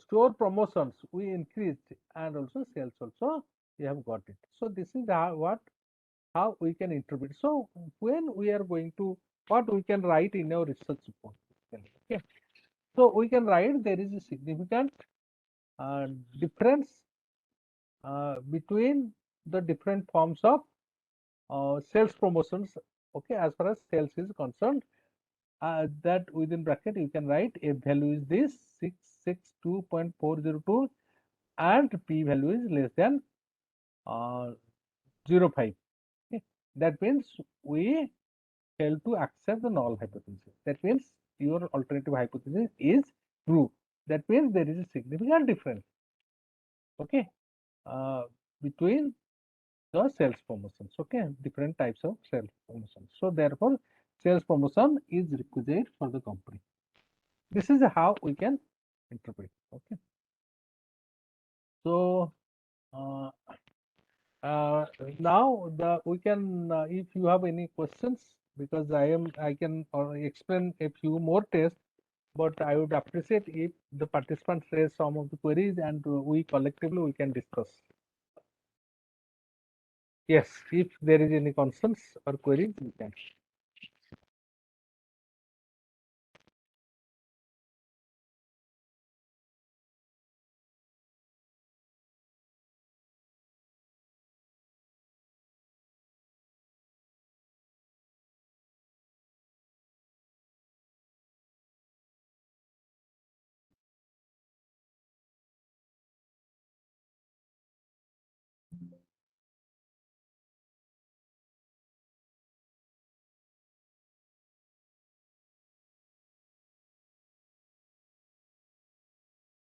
store promotions, we increased, and also sales also we have got it. So this is how we can interpret. So when we are going to, what we can write in our research report. Okay, so we can write there is a significant difference between the different forms of sales promotions. Okay, as far as sales is concerned, that within bracket you can write a value is this 662.402 and p value is less than 0.5. Okay. That means we fail to accept the null hypothesis. That means your alternative hypothesis is true. That means there is a significant difference. Okay, between the sales promotions. Okay, different types of sales promotions. So therefore, sales promotion is requisite for the company. This is how we can interpret. Okay. So uh, now we can, if you have any questions, because I can explain a few more tests, but I would appreciate if the participants raise some of the queries and we collectively we can discuss. Yes, if there is any concerns or queries, we can.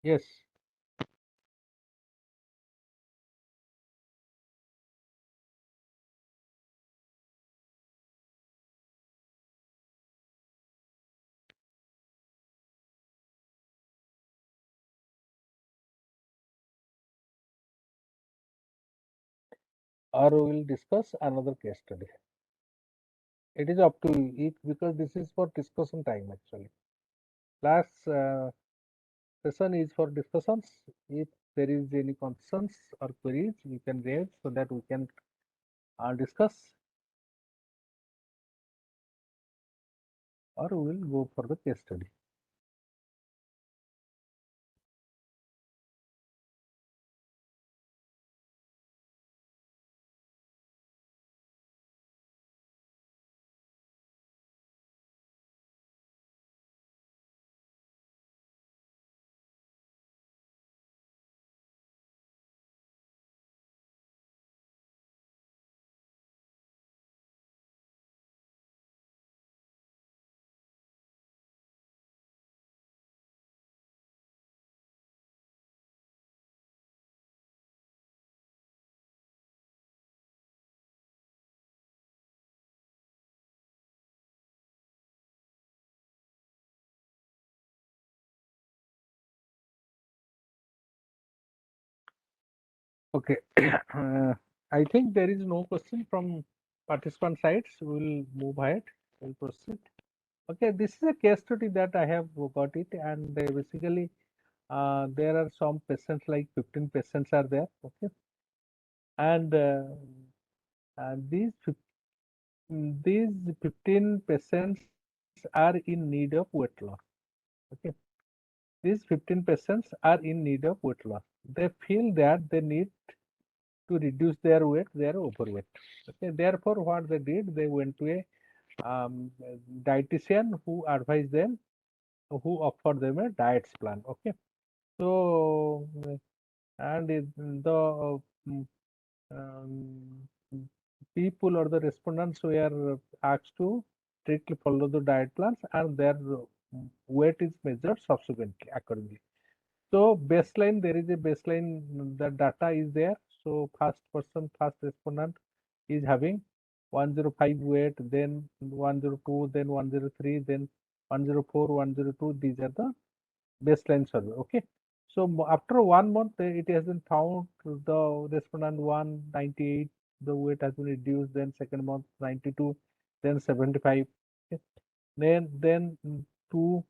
Yes. Or we will discuss another case study. It is up to you, if, because this is for discussion time actually. Last session is for discussions. If there is any concerns or queries, you can raise so that we can discuss, or we will go for the case study. Okay. I think there is no question from participant sides. We'll move ahead. We'll proceed. Okay, this is a case study that I have got it, and basically there are some patients, like 15 patients are there. Okay, and these 15 patients are in need of weight loss. Okay, these 15 patients are in need of weight loss. They feel that they need to reduce their weight, they are overweight. Okay, therefore, what they did, they went to a dietitian who advised them, who offered them a diet plan. Okay, so and the um, people or the respondents were asked to strictly follow the diet plans, and their weight is measured subsequently accordingly. So baseline, there is a baseline, the data is there. So first respondent is having 105 weight, then 102, then 103, then 104, 102. These are the baseline survey. Okay. So after 1 month, it has been found the respondent 198, the weight has been reduced. Then second month 92, then 75. Okay. Then two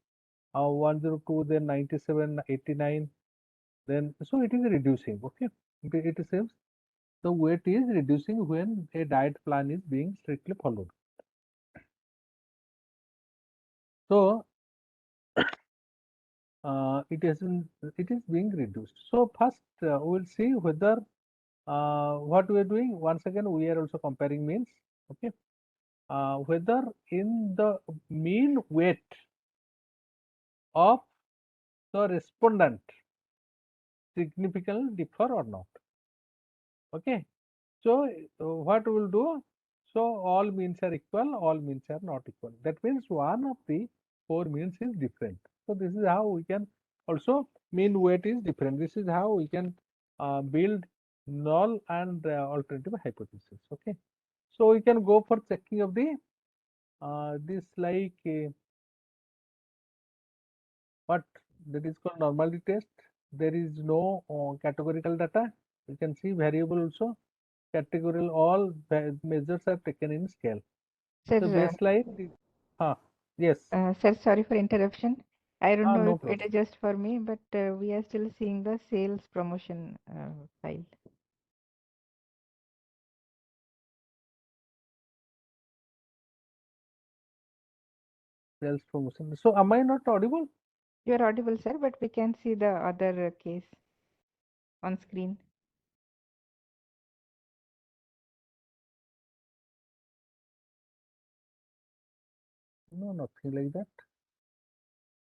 102, then 97, 89. Then so it is reducing. Okay, it seems the weight is reducing when a diet plan is being strictly followed. So it is being reduced. So first we will see whether what we are doing. Once again, we are also comparing means. Okay, whether in the mean weight of the respondent significantly differ or not. Okay, so what we will do? So all means are equal, all means are not equal. That means one of the four means is different. So this is how we can also, mean weight is different. This is how we can build null and alternative hypothesis. Okay, so we can go for checking of the this, like what that is called normality test. There is no categorical data. You can see variable also. Categorical, all measures are taken in scale. Sir, So baseline, yes, sir, sorry for interruption. I don't know no if it problem. is just for me, but we are still seeing the sales promotion file. Sales promotion. So am I not audible? You are audible, sir, but we can see the other case on screen. No, nothing like that.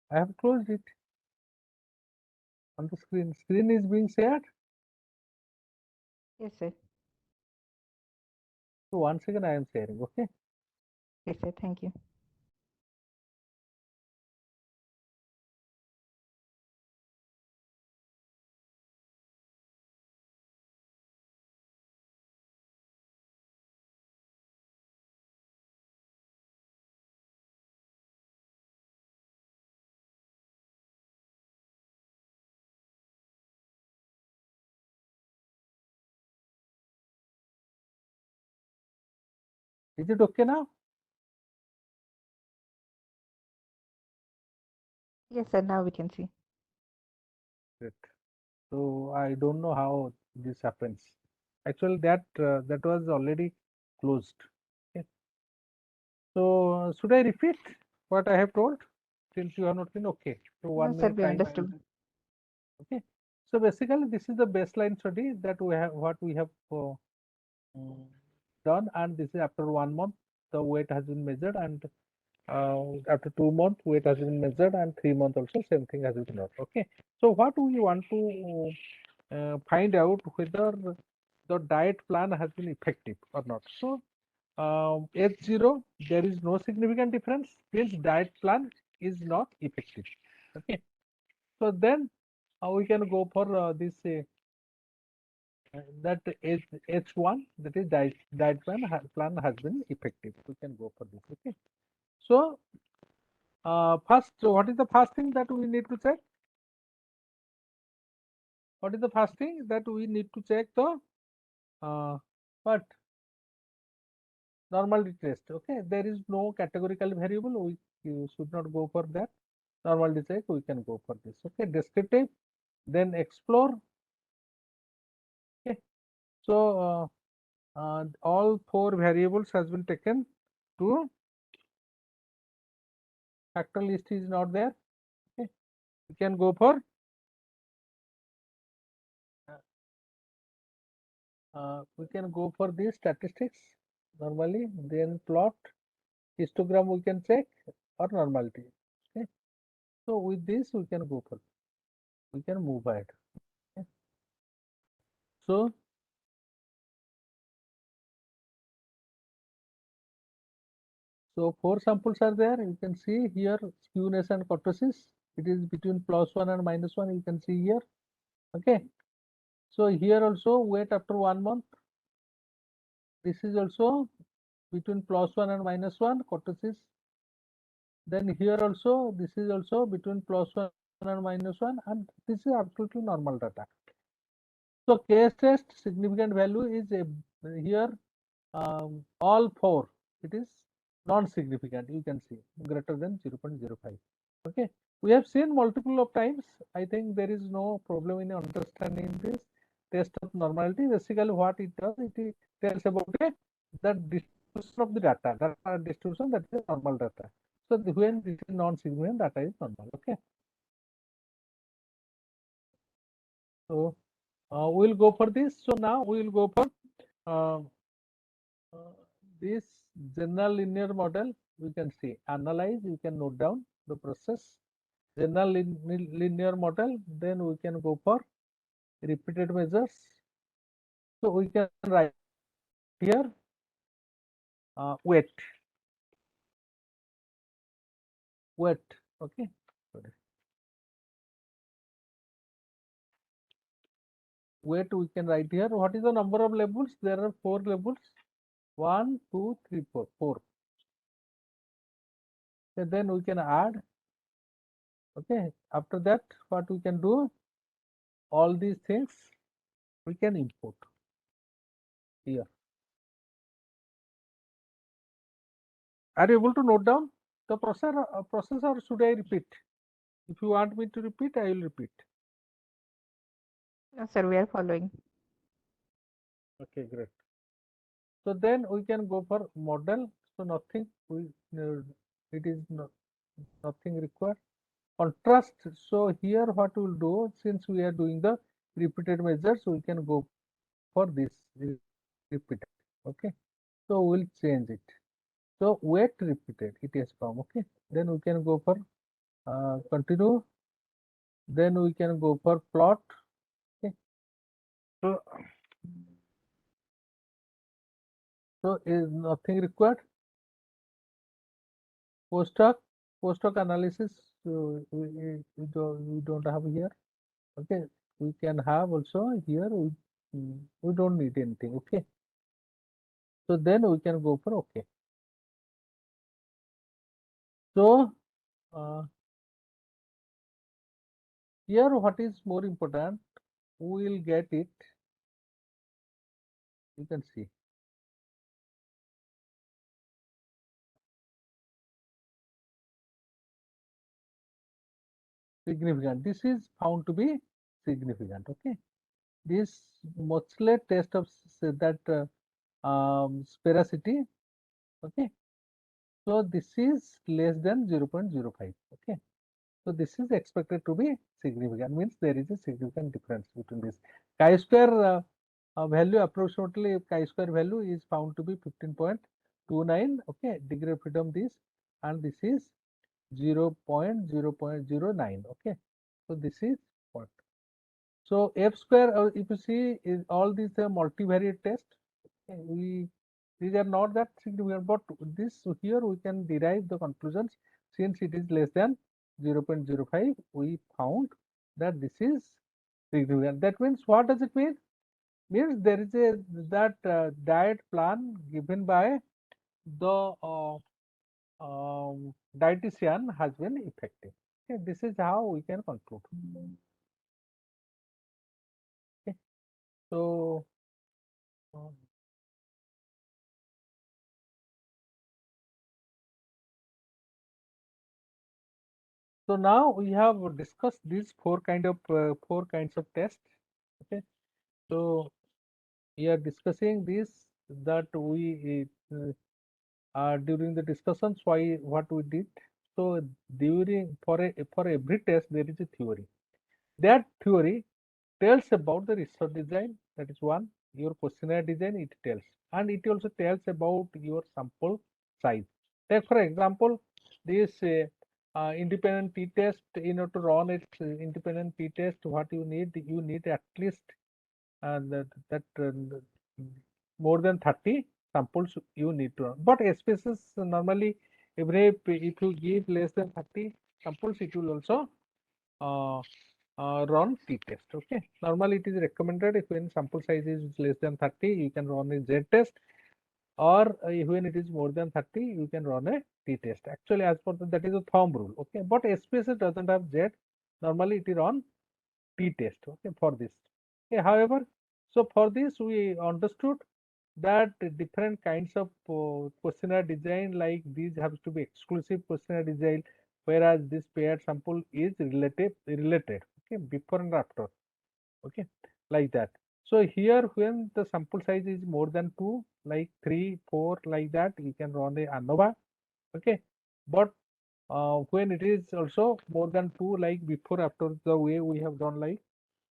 I have closed it on the screen. Screen is being shared. Yes, sir. So once again, I am sharing. Okay. Yes, sir. Thank you. Is it okay now? Yes, sir. Now we can see. Great. So I don't know how this happens. Actually, that was already closed. Okay. So should I repeat what I have told? Since you have not been okay. So No, 1 sir, minute we time. understood. Okay. So basically, this is the baseline study that we have, what we have mm, done, and this is after 1 month the weight has been measured, and after 2 months weight has been measured, and 3 months also same thing has been done. Okay. So what we want to find out whether the diet plan has been effective or not. So H0, there is no significant difference, means diet plan is not effective. Okay. So then we can go for this that H1, that is diet plan has been effective. We can go for this. Okay. So first, what is the first thing that we need to check? What is the first thing that we need to check the what normality test? Okay, there is no categorical variable. We should not go for that. Normality check, we can go for this. Okay, descriptive, then explore. Okay, so all 4 variables has been taken to factor list is not there. Okay, we can go for these statistics normally, then plot, histogram we can check, or normality. Okay, so with this we can go for, we can move ahead. Okay. So so 4 samples are there. You can see here skewness and kurtosis. It is between +1 and -1. You can see here. Okay. So here also wait after 1 month. This is also between +1 and -1 kurtosis. Then here also this is also between +1 and -1, and this is absolutely normal data. So case test significant value is here all 4. It is non-significant. You can see greater than 0.05. Okay, we have seen multiple of times. I think there is no problem in understanding this test of normality. Basically, what it does, it tells about the distribution of the data distribution, that is normal data. So when this is non-significant, data is normal. Okay, so we'll go for this. So now we will go for this general linear model. We can see analyze. You can note down the process. General linear model. Then we can go for repeated measures. So we can write here weight. Okay. Weight we can write here. What is the number of labels? There are 4 labels. 1, 2, 3, 4. 4. And then we can add. Okay. After that, what we can do? All these things we can import here. Are you able to note down the process, or should I repeat? If you want me to repeat, I will repeat. No, sir, we are following. Okay, great. So then we can go for model. So nothing, it is nothing required. Contrast. So here what we will do, since we are doing the repeated measures, we can go for this repeated. Okay. So we'll change it. So weight repeated, it has come. Okay. Then we can go for continue. Then we can go for plot. Okay. So is nothing required. Post-hoc analysis we don't have here. Okay, we can have also here. We don't need anything. Okay, so then we can go for okay. So here what is more important, we will get it. You can see. Significant. This is found to be significant. Okay, this Motzler test of that sphericity. Okay, so this is less than 0.05. Okay, so this is expected to be significant, means there is a significant difference between this. Chi-square value, approximately chi-square value is found to be 15.29. Okay, degree of freedom this, and this is 0.09. Okay, so this is what. So F square, if you see, is all these multivariate test. Okay, these are not that significant, but this here we can derive the conclusions. Since it is less than 0.05, we found that this is significant. That means, what does it mean? Means there is a diet plan given by the dietitian has been effective. Okay, this is how we can conclude. So so now we have discussed these four kinds of tests. Okay, so we are discussing this, that we during the discussions what we did. So during for every test there is a theory. That theory tells about the research design, that is one. Your questionnaire design it tells, and it also tells about your sample size. Take for example this independent t-test. In order to run it independent t-test, what you need at least more than 30 samples you need to run. But SPSS normally, if you give less than 30 samples, it will also uh, run t-test. Okay, normally it is recommended if when sample size is less than 30, you can run a z-test, or when it is more than 30, you can run a t-test. Actually, as per that is a thumb rule. Okay, but SPSS doesn't have z. Normally it is on t-test. Okay, for this. Okay, however, so for this we understood that different kinds of questionnaire design, like these have to be exclusive questionnaire design, whereas this paired sample is related. Okay, before and after. Okay, like that. So here when the sample size is more than 2, like 3 4, like that, you can run a ANOVA. Okay, but when it is also more than 2, like before after, the way we have done,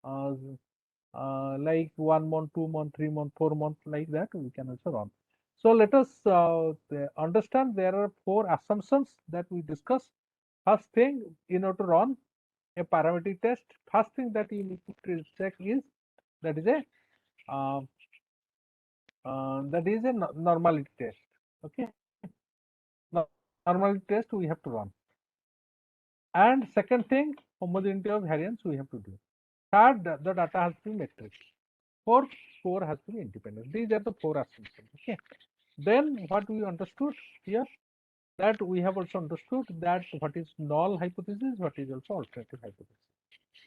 uh, like 1 month, 2 month, 3 month, 4 month, like that we can also run. So let us understand there are 4 assumptions that we discuss. First thing, in order to run a parametric test, first thing that you need to check is that is a uh, normality test. Okay, normality test we have to run. And second thing, homogeneity of variance we have to do. Third, the data has to be metric. Fourth, score has to be independent. These are the 4 assumptions. Okay. Then what we understood here, that we have also understood that what is null hypothesis, what is also alternative hypothesis.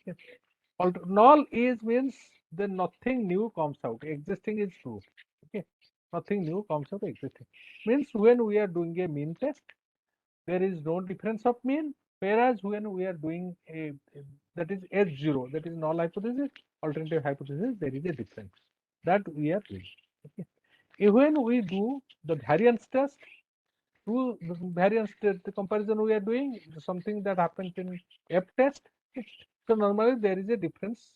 Okay. Null is means then nothing new comes out. Existing is true. Okay. Nothing new comes out existing. Means when we are doing a mean test, there is no difference of mean. Whereas when we are doing that is H0, that is null hypothesis, alternative hypothesis, there is a difference that we are doing. Okay. When we do the variance test, the variance test, the comparison we are doing, something that happens in F test. So normally there is a difference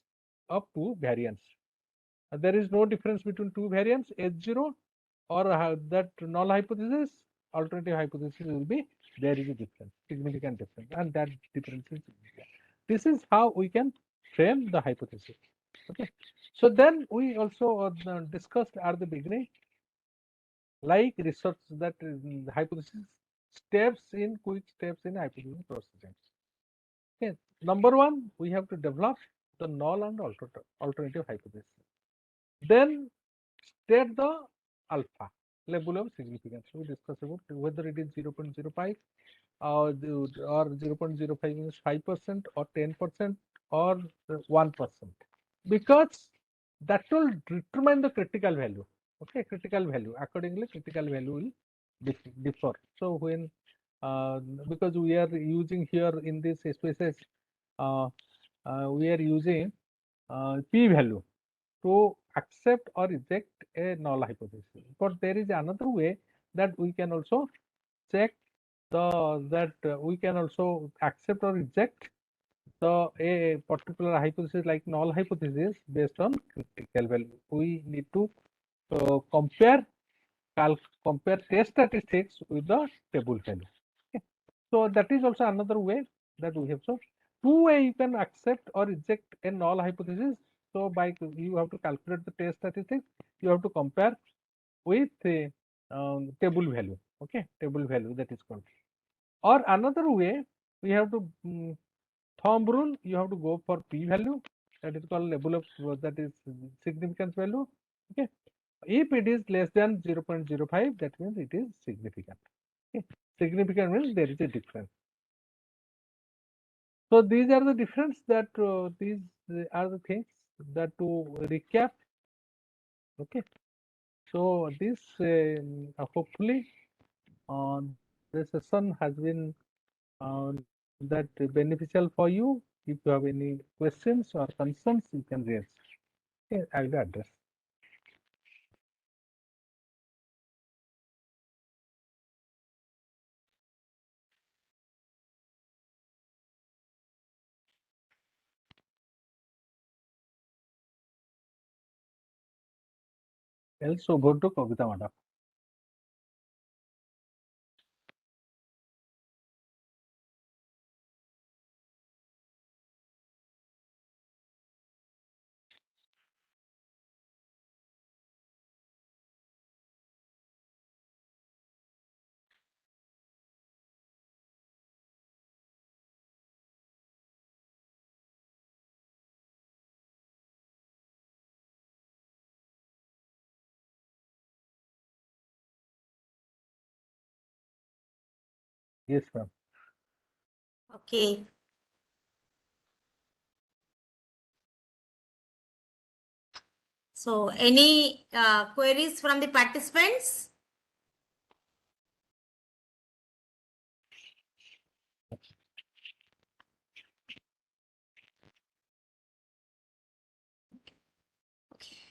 of 2 variance. There is no difference between 2 variants, H0 or that null hypothesis, alternative hypothesis will be, there is a difference, significant difference, and that difference is significant. This is how we can frame the hypothesis. Okay. So then we also discussed at the beginning, like research, that hypothesis steps in, quick steps in hypothesis processing. Okay. Number 1, we have to develop the null and alternative hypothesis. Then state the alpha level of significance. We discuss about whether it is 0.05 or 0.05 means 5% or 10% or 1%, because that will determine the critical value. Okay, critical value, accordingly critical value will differ. So when because we are using here in this spaces, we are using p value to accept or reject a null hypothesis. But there is another way that we can also check we can also accept or reject a particular hypothesis, like null hypothesis, based on critical value. We need to compare test statistics with the table value. Okay. So that is also another way that we have. So 2 way you can accept or reject a null hypothesis. So by you have to calculate the test statistics, you have to compare with a table value. Okay, table value, that is called. Or another way, we have to thumb rule. You have to go for p value, that is called level of that is significance value. Okay, if it is less than 0.05, that means it is significant. Okay. Significant means there is a difference. So these are the difference that these are the things that, to recap, Okay. So this hopefully the session has been that beneficial for you. If you have any questions or concerns, you can raise. Okay, I will address. Else over to Kavita Madam. Yes, ma'am. Okay. So any queries from the participants?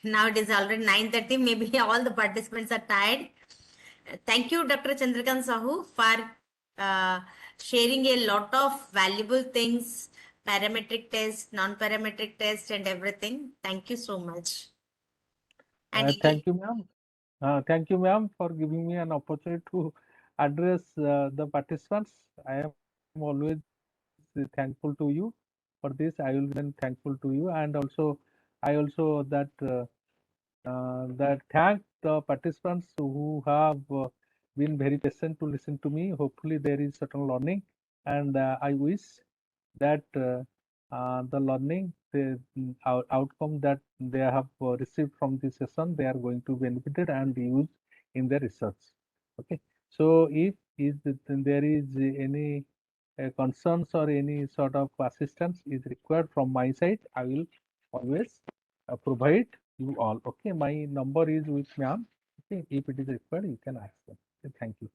Now it is already 9:30. Maybe all the participants are tired. Thank you, Dr. Chandrakant Sahoo, for sharing a lot of valuable things, parametric test, non-parametric test, and everything. Thank you so much. And Thank you, ma'am. Thank you, ma'am, for giving me an opportunity to address the participants. I am always thankful to you for this. I will be thankful to you, and also I also that thank the participants who have been very patient to listen to me. Hopefully, there is certain learning, and I wish that the learning, the outcome that they have received from this session, they are going to benefit and use in their research. Okay. So, if there is any concerns or any sort of assistance is required from my side, I will always provide you all. Okay, my number is with ma'am. Okay, if it is required, you can ask them. Okay, thank you.